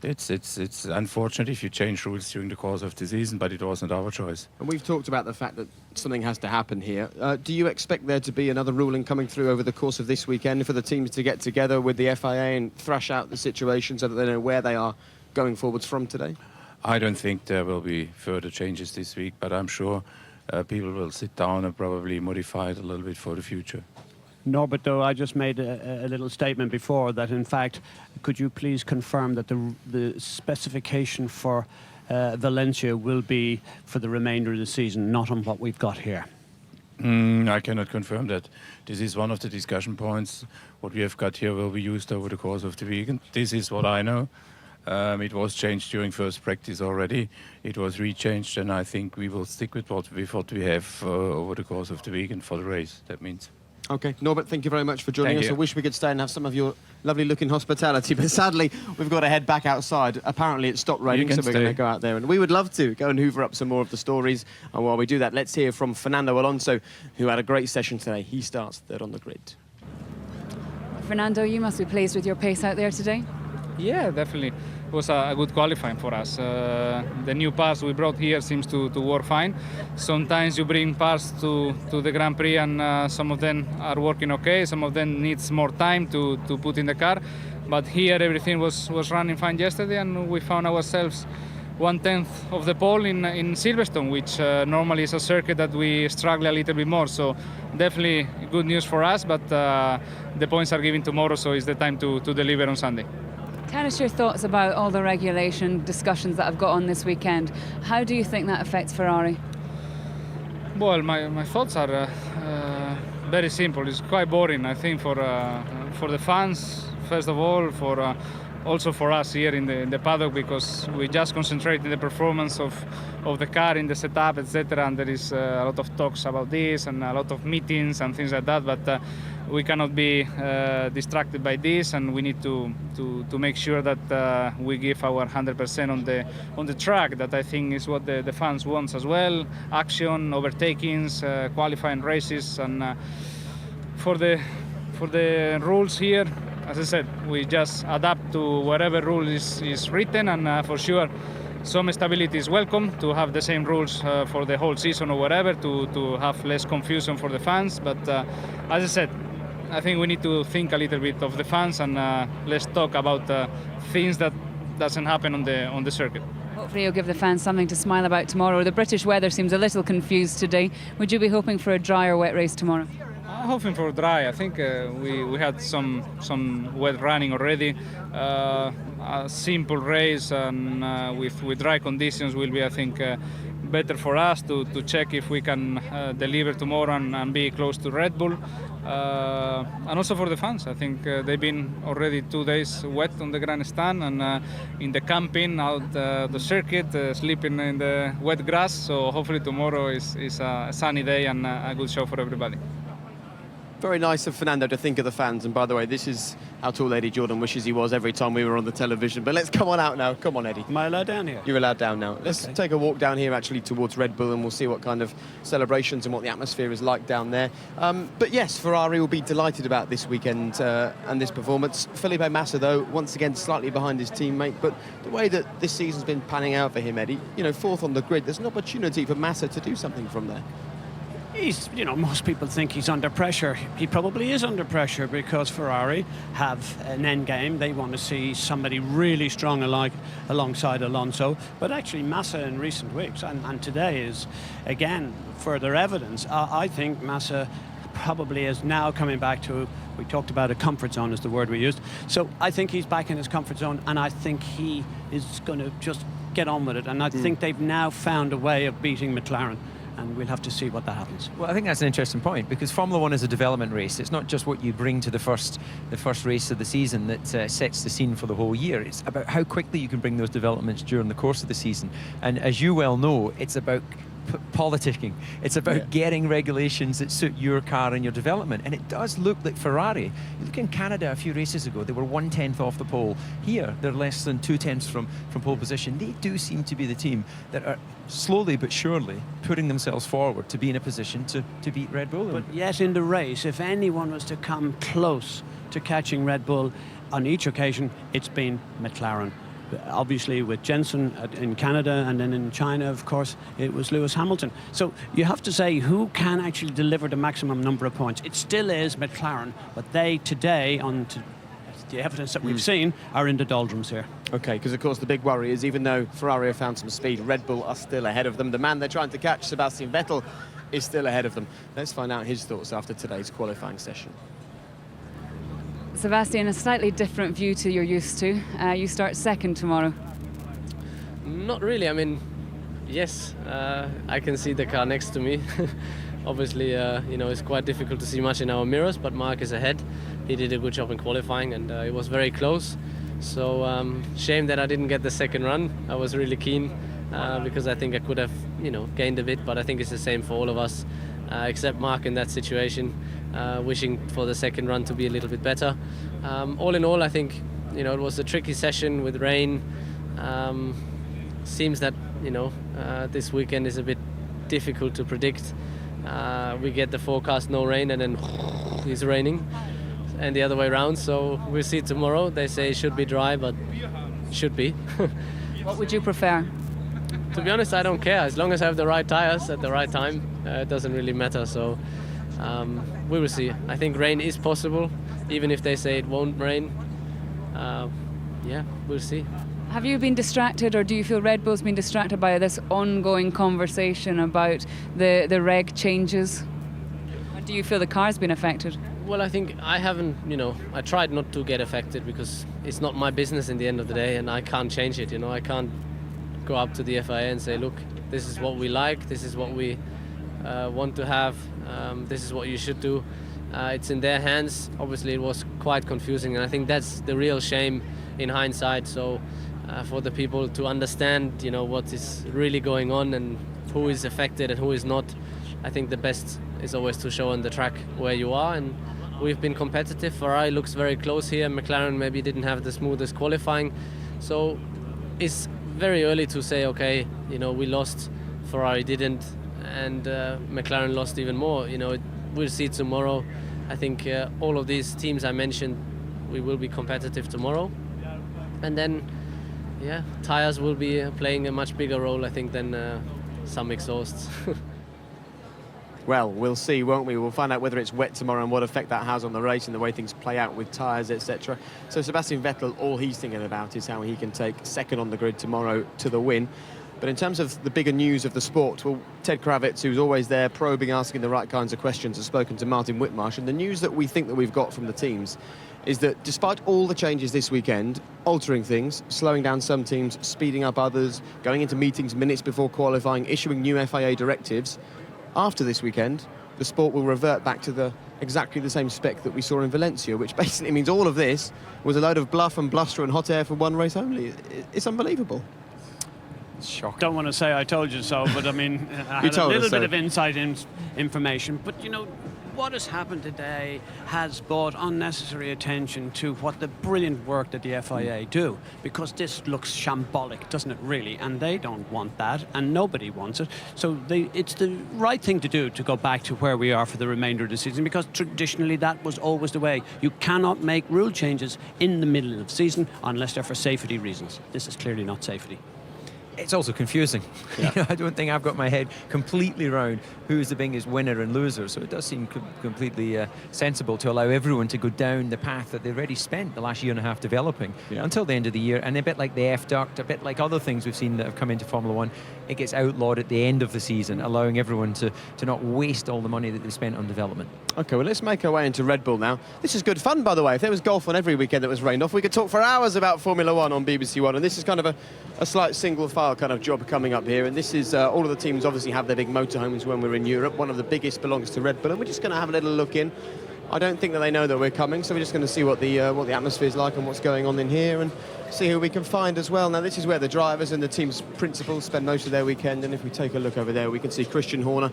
it's unfortunate if you change rules during the course of the season, but it wasn't our choice. And we've talked about the fact that something has to happen here. Do you expect there to be another ruling coming through over the course of this weekend for the teams to get together with the FIA and thrash out the situation so that they know where they are going forwards from today? I don't think there will be further changes this week, but I'm sure people will sit down and probably modify it a little bit for the future. No, but though I just made a little statement before that, in fact, could you please confirm that the specification for Valencia will be for the remainder of the season, not on what we've got here? I cannot confirm that. This is one of the discussion points. What we have got here will be used over the course of the weekend. This is what I know. It was changed during first practice already. It was rechanged, and I think we will stick with what we have over the course of the weekend for the race. That means. OK, Norbert, thank you very much for joining us. You. I wish we could stay and have some of your lovely-looking hospitality, but sadly, we've got to head back outside. Apparently, it stopped raining, so we're going to go out there. And we would love to go and hoover up some more of the stories. And while we do that, let's hear from Fernando Alonso, who had a great session today. He starts third on the grid. Fernando, you must be pleased with your pace out there today. Yeah, definitely. It was a good qualifying for us. The new parts we brought here seems to work fine. Sometimes you bring parts to the Grand Prix and some of them are working okay. Some of them needs more time to put in the car. but here everything was running fine yesterday, and we found ourselves 1/10 of the pole in Silverstone, which normally is a circuit that we struggle a little bit more. So definitely good news for us, but the points are given tomorrow, so it's the time to deliver on Sunday. Tell us your thoughts about all the regulation discussions that have got on this weekend. How do you think that affects Ferrari? Well, my thoughts are very simple. It's quite boring, I think, for the fans, first of all, for also for us here in the paddock, because we just concentrate on the performance of the car, in the setup, etc. And there is a lot of talks about this and a lot of meetings and things like that. But we cannot be distracted by this, and we need to make sure that we give our 100% on the track. That I think is what the fans want as well: action, overtakings, qualifying races, and for the rules here. As I said, we just adapt to whatever rule is written, and for sure some stability is welcome to have the same rules for the whole season or whatever, to have less confusion for the fans. But as I said, I think we need to think a little bit of the fans, and let's talk about things that doesn't happen on the circuit. Hopefully you'll give the fans something to smile about tomorrow. The British weather seems a little confused today. Would you be hoping for a dry or wet race tomorrow? I'm hoping for dry. I think we had some wet running already. A simple race and with dry conditions will be, I think, better for us to check if we can deliver tomorrow and be close to Red Bull. And also for the fans. I think they've been already 2 days wet on the grandstand and in the camping out the circuit, sleeping in the wet grass. So hopefully tomorrow is a sunny day and a good show for everybody. Very nice of Fernando to think of the fans. And by the way, this is how tall Eddie Jordan wishes he was every time we were on the television. But let's come on out now. Come on, Eddie. Am I allowed down here? You're allowed down now. Let's take a walk down here, actually, towards Red Bull, and we'll see what kind of celebrations and what the atmosphere is like down there. But yes, Ferrari will be delighted about this weekend and this performance. Felipe Massa, though, once again, slightly behind his teammate. But the way that this season's been panning out for him, Eddie, you know, fourth on the grid, there's an opportunity for Massa to do something from there. He's, you know, most people think he's under pressure. He probably is under pressure because Ferrari have an end game. They want to see somebody really strong alongside Alonso. But actually, Massa in recent weeks and today is, again, further evidence. I think Massa probably is now coming back to, we talked about a comfort zone is the word we used. So I think he's back in his comfort zone, and I think he is going to just get on with it. And I think they've now found a way of beating McLaren. And we'll have to see what that happens. Well, I think that's an interesting point, because Formula One is a development race. It's not just what you bring to the first race of the season that sets the scene for the whole year. It's about how quickly you can bring those developments during the course of the season. And as you well know, it's about politicking. It's about getting regulations that suit your car and your development. And it does look like Ferrari. You look in Canada a few races ago, they were 1/10 off the pole. Here, they're less than 2/10 from pole position. They do seem to be the team that are slowly but surely putting themselves forward to be in a position to beat Red Bull. But yet in the race, if anyone was to come close to catching Red Bull on each occasion, it's been McLaren. Obviously with Jenson in Canada, and then in China, of course, it was Lewis Hamilton. So you have to say who can actually deliver the maximum number of points. It still is McLaren, but they today, on the evidence that we've seen, are in the doldrums here. OK, because of course the big worry is, even though Ferrari have found some speed, Red Bull are still ahead of them. The man they're trying to catch, Sebastian Vettel, is still ahead of them. Let's find out his thoughts after today's qualifying session. Sebastian, a slightly different view to you're used to. You start second tomorrow. Not really. I mean, yes, I can see the car next to me. Obviously, you know, it's quite difficult to see much in our mirrors, but Mark is ahead. He did a good job in qualifying, and it was very close. So, shame that I didn't get the second run. I was really keen because I think I could have, you know, gained a bit, but I think it's the same for all of us, except Mark in that situation. Wishing for the second run to be a little bit better. All in all, I think, you know, it was a tricky session with rain. Seems that, you know, this weekend is a bit difficult to predict. We get the forecast no rain, and then it's raining, and the other way around. So we'll see tomorrow. They say it should be dry, but it should be. What would you prefer? To be honest, I don't care. As long as I have the right tires at the right time, it doesn't really matter. So we will see. I think rain is possible, even if they say it won't rain. yeah, we'll see. Have you been distracted, or do you feel Red Bull's been distracted by this ongoing conversation about the reg changes? Or do you feel the car's been affected? Well, I think I haven't, I tried not to get affected because it's not my business in the end of the day, and I can't change it, I can't go up to the FIA and say, look, this is what we like, this is what we want to have, this is what you should do. It's in their hands. Obviously, it was quite confusing, and I think that's the real shame in hindsight. So for the people to understand, what is really going on and who is affected and who is not, I think the best is always to show on the track where you are, and we've been competitive. Ferrari looks very close here. McLaren maybe didn't have the smoothest qualifying, so it's very early to say, okay, we lost, Ferrari didn't, and McLaren lost even more. We'll see tomorrow. I think all of these teams I mentioned, we will be competitive tomorrow, and then tires will be playing a much bigger role, I think, than some exhausts. Well, we'll see, won't we? We'll find out whether it's wet tomorrow and what effect that has on the race and the way things play out with tyres, etc. So Sebastian Vettel, all he's thinking about is how he can take second on the grid tomorrow to the win. But in terms of the bigger news of the sport, well, Ted Kravitz, who's always there probing, asking the right kinds of questions, has spoken to Martin Whitmarsh, and the news that we think that we've got from the teams is that despite all the changes this weekend, altering things, slowing down some teams, speeding up others, going into meetings minutes before qualifying, issuing new FIA directives, after this weekend, the sport will revert back to exactly the same spec that we saw in Valencia, which basically means all of this was a load of bluff and bluster and hot air for one race only. It's unbelievable. Shocking. Don't want to say I told you so, but I mean, I had a little bit of inside information. But what has happened today has brought unnecessary attention to what the brilliant work that the FIA do, because this looks shambolic, doesn't it, really? And they don't want that, and nobody wants it. So it's the right thing to do to go back to where we are for the remainder of the season, because traditionally that was always the way. You cannot make rule changes in the middle of the season unless they're for safety reasons. This is clearly not safety. It's also confusing. Yeah. I don't think I've got my head completely round who's the biggest winner and loser. So it does seem completely sensible to allow everyone to go down the path that they've already spent the last year and a half developing until the end of the year. And a bit like the F-duct, a bit like other things we've seen that have come into Formula One, it gets outlawed at the end of the season, allowing everyone to not waste all the money that they've spent on development. OK, well, let's make our way into Red Bull now. This is good fun, by the way. If there was golf on every weekend that was rained off, we could talk for hours about Formula One on BBC One. And this is kind of a slight single-file kind of job coming up here. And this is all of the teams obviously have their big motorhomes when we're in Europe. One of the biggest belongs to Red Bull, and we're just going to have a little look in. I don't think that they know that we're coming, so we're just going to see what the atmosphere is like and what's going on in here, and see who we can find as well. Now, this is where the drivers and the team's principals spend most of their weekend, and if we take a look over there, we can see Christian Horner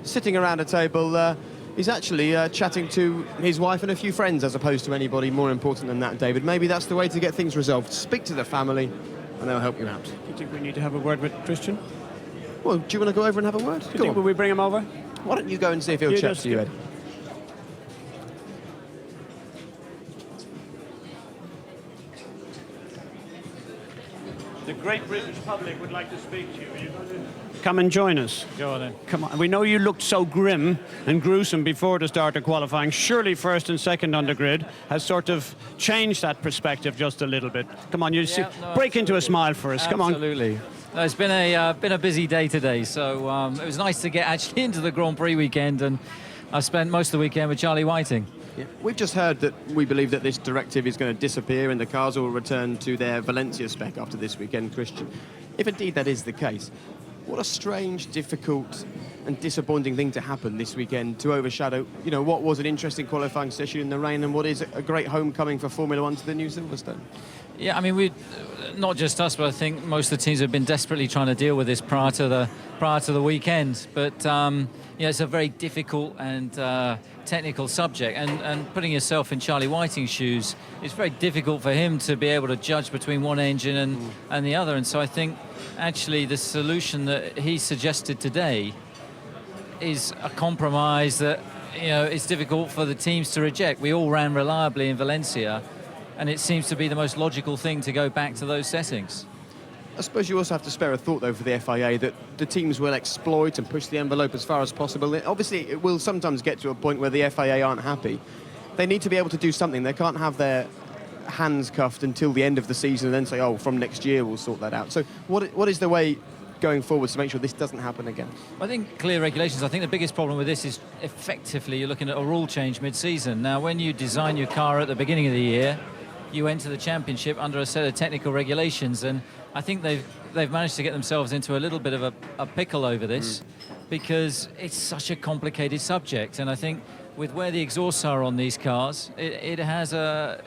sitting around a table. He's actually chatting to his wife and a few friends, as opposed to anybody more important than that, David. Maybe that's the way to get things resolved. Speak to the family, and they'll help you out. Do you think we need to have a word with Christian? Well, do you want to go over and have a word? Do you think will we bring him over? Why don't you go and see if he'll chat to you, Ed? The great British public would like to speak to you. Are you going to come and join us? Go on then. Come on. We know you looked so grim and gruesome before the start of qualifying. Surely first and second on the grid has sort of changed that perspective just a little bit. Come on, break into a smile for us. Come on. Absolutely. It's been a busy day today, so it was nice to get actually into the Grand Prix weekend, and I spent most of the weekend with Charlie Whiting. Yeah. We've just heard that we believe that this directive is going to disappear and the cars will return to their Valencia spec after this weekend, Christian. If indeed that is the case, what a strange, difficult and disappointing thing to happen this weekend to overshadow, what was an interesting qualifying session in the rain and what is a great homecoming for Formula One to the new Silverstone. Yeah, I mean, we, not just us, but I think most of the teams have been desperately trying to deal with this prior to the weekend. But it's a very difficult and technical subject, and putting yourself in Charlie Whiting's shoes, it's very difficult for him to be able to judge between one engine and the other. And so I think actually the solution that he suggested today is a compromise that it's difficult for the teams to reject. We all ran reliably in Valencia, and it seems to be the most logical thing to go back to those settings. I suppose you also have to spare a thought, though, for the FIA that the teams will exploit and push the envelope as far as possible. Obviously, it will sometimes get to a point where the FIA aren't happy. They need to be able to do something. They can't have their hands cuffed until the end of the season and then say, oh, from next year we'll sort that out. So what is the way going forward to make sure this doesn't happen again? I think clear regulations. I think the biggest problem with this is effectively you're looking at a rule change mid-season. Now, when you design your car at the beginning of the year, you enter the championship under a set of technical regulations, and I think they've managed to get themselves into a little bit of a pickle over this because it's such a complicated subject. And I think with where the exhausts are on these cars, it has a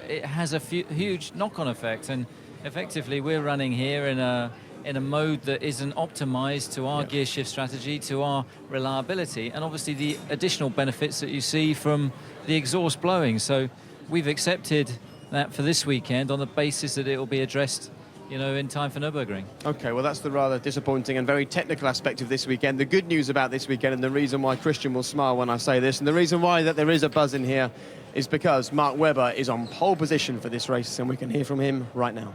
huge knock-on effect. And effectively, we're running here in a mode that isn't optimized to our gear shift strategy, to our reliability, and obviously the additional benefits that you see from the exhaust blowing. So we've accepted that for this weekend on the basis that it will be addressed, in time for Nürburgring. Okay, well, that's the rather disappointing and very technical aspect of this weekend. The good news about this weekend, and the reason why Christian will smile when I say this, and the reason why that there is a buzz in here, is because Mark Webber is on pole position for this race, and we can hear from him right now.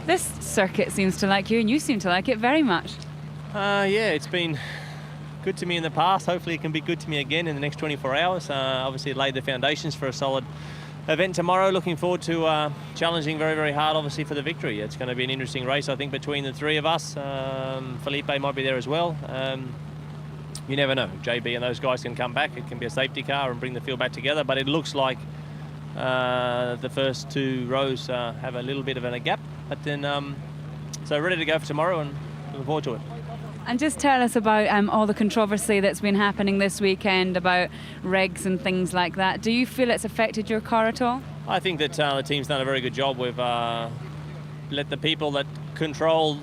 This circuit seems to like you, and you seem to like it very much. Yeah, it's been good to me in the past. Hopefully it can be good to me again in the next 24 hours. Obviously it laid the foundations for a solid event tomorrow. Looking forward to challenging very, very hard, obviously, for the victory. It's going to be an interesting race, I think, between the three of us. Felipe might be there as well. You never know. JB and those guys can come back. It can be a safety car and bring the field back together, but it looks like the first two rows have a little bit of a gap. But then, so ready to go for tomorrow and looking forward to it. And just tell us about all the controversy that's been happening this weekend about regs and things like that. Do you feel it's affected your car at all? I think that the team's done a very good job. We've let the people that control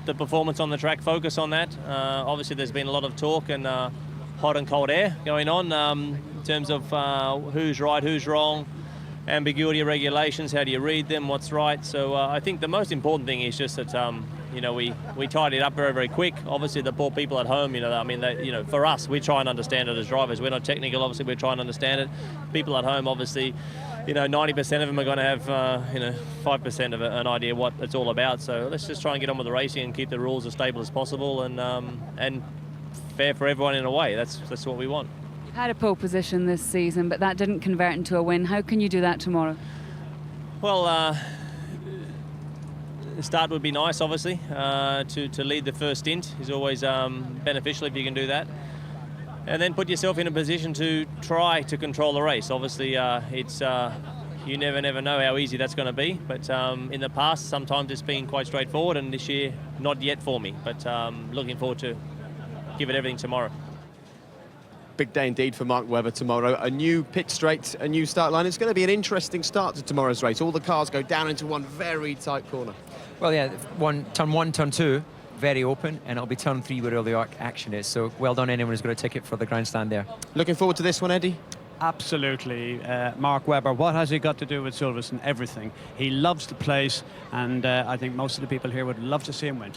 the performance on the track focus on that. Obviously, there's been a lot of talk and hot and cold air going on in terms of who's right, who's wrong, ambiguity of regulations, how do you read them, what's right. So I think the most important thing is just that we tied it up very, very quick. Obviously, the poor people at home, for us, we try and understand it as drivers. We're not technical, obviously, we're trying to understand it. People at home, obviously, 90% of them are going to have, 5% of an idea what it's all about. So let's just try and get on with the racing and keep the rules as stable as possible and fair for everyone in a way. That's what we want. You've had a pole position this season, but that didn't convert into a win. How can you do that tomorrow? Well, the start would be nice, obviously. To lead the first stint is always beneficial if you can do that. And then put yourself in a position to try to control the race. Obviously, you never know how easy that's going to be. But in the past, sometimes it's been quite straightforward, and this year, not yet for me. But looking forward to give it everything tomorrow. Big day indeed for Mark Webber tomorrow. A new pit straight, a new start line. It's going to be an interesting start to tomorrow's race. All the cars go down into one very tight corner. Well, yeah, turn one, turn two, very open, and it'll be turn three where all the action is. So well done anyone who's got a ticket for the grandstand there. Looking forward to this one, Eddie? Absolutely. Mark Webber, what has he got to do with Silverstone? Everything. He loves the place, and I think most of the people here would love to see him win.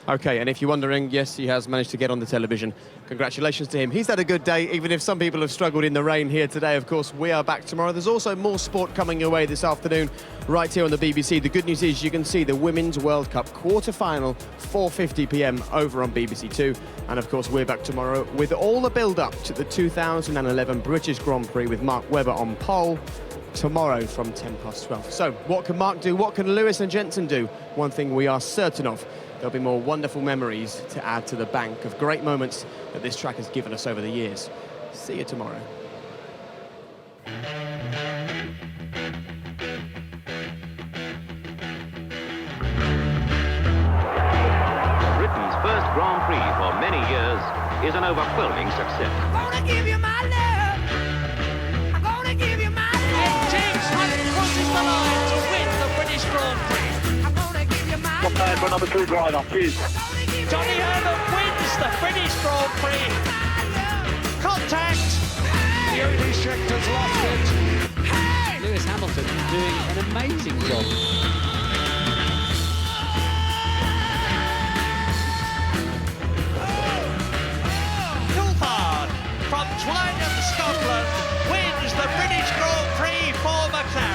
Okay, and if you're wondering, yes, he has managed to get on the television. Congratulations to him. He's had a good day, even if some people have struggled in the rain here today. Of course, we are back tomorrow. There's also more sport coming your way this afternoon, right here on the BBC. The good news is you can see the Women's World Cup quarter-final, 4:50 p.m. over on BBC Two. And, of course, we're back tomorrow with all the build-up to the 2011 British Grand Prix with Mark Webber on pole tomorrow from 12:10. So, what can Mark do? What can Lewis and Jenson do? One thing we are certain of, there'll be more wonderful memories to add to the bank of great moments that this track has given us over the years. See you tomorrow. Britain's first Grand Prix for many years is an overwhelming success. I'm gonna give you my love. I'm gonna give you my love. James Hunt crosses the line to win the British Grand Prix. I'm gonna give you my love. For number 2 driver, cheers. Johnny Herbert wins the British Grand Prix. Contact. The only has lost it. Lewis Hamilton doing an amazing job. Coulthard from Twynham, Scotland, wins the British Grand Prix for McLaren.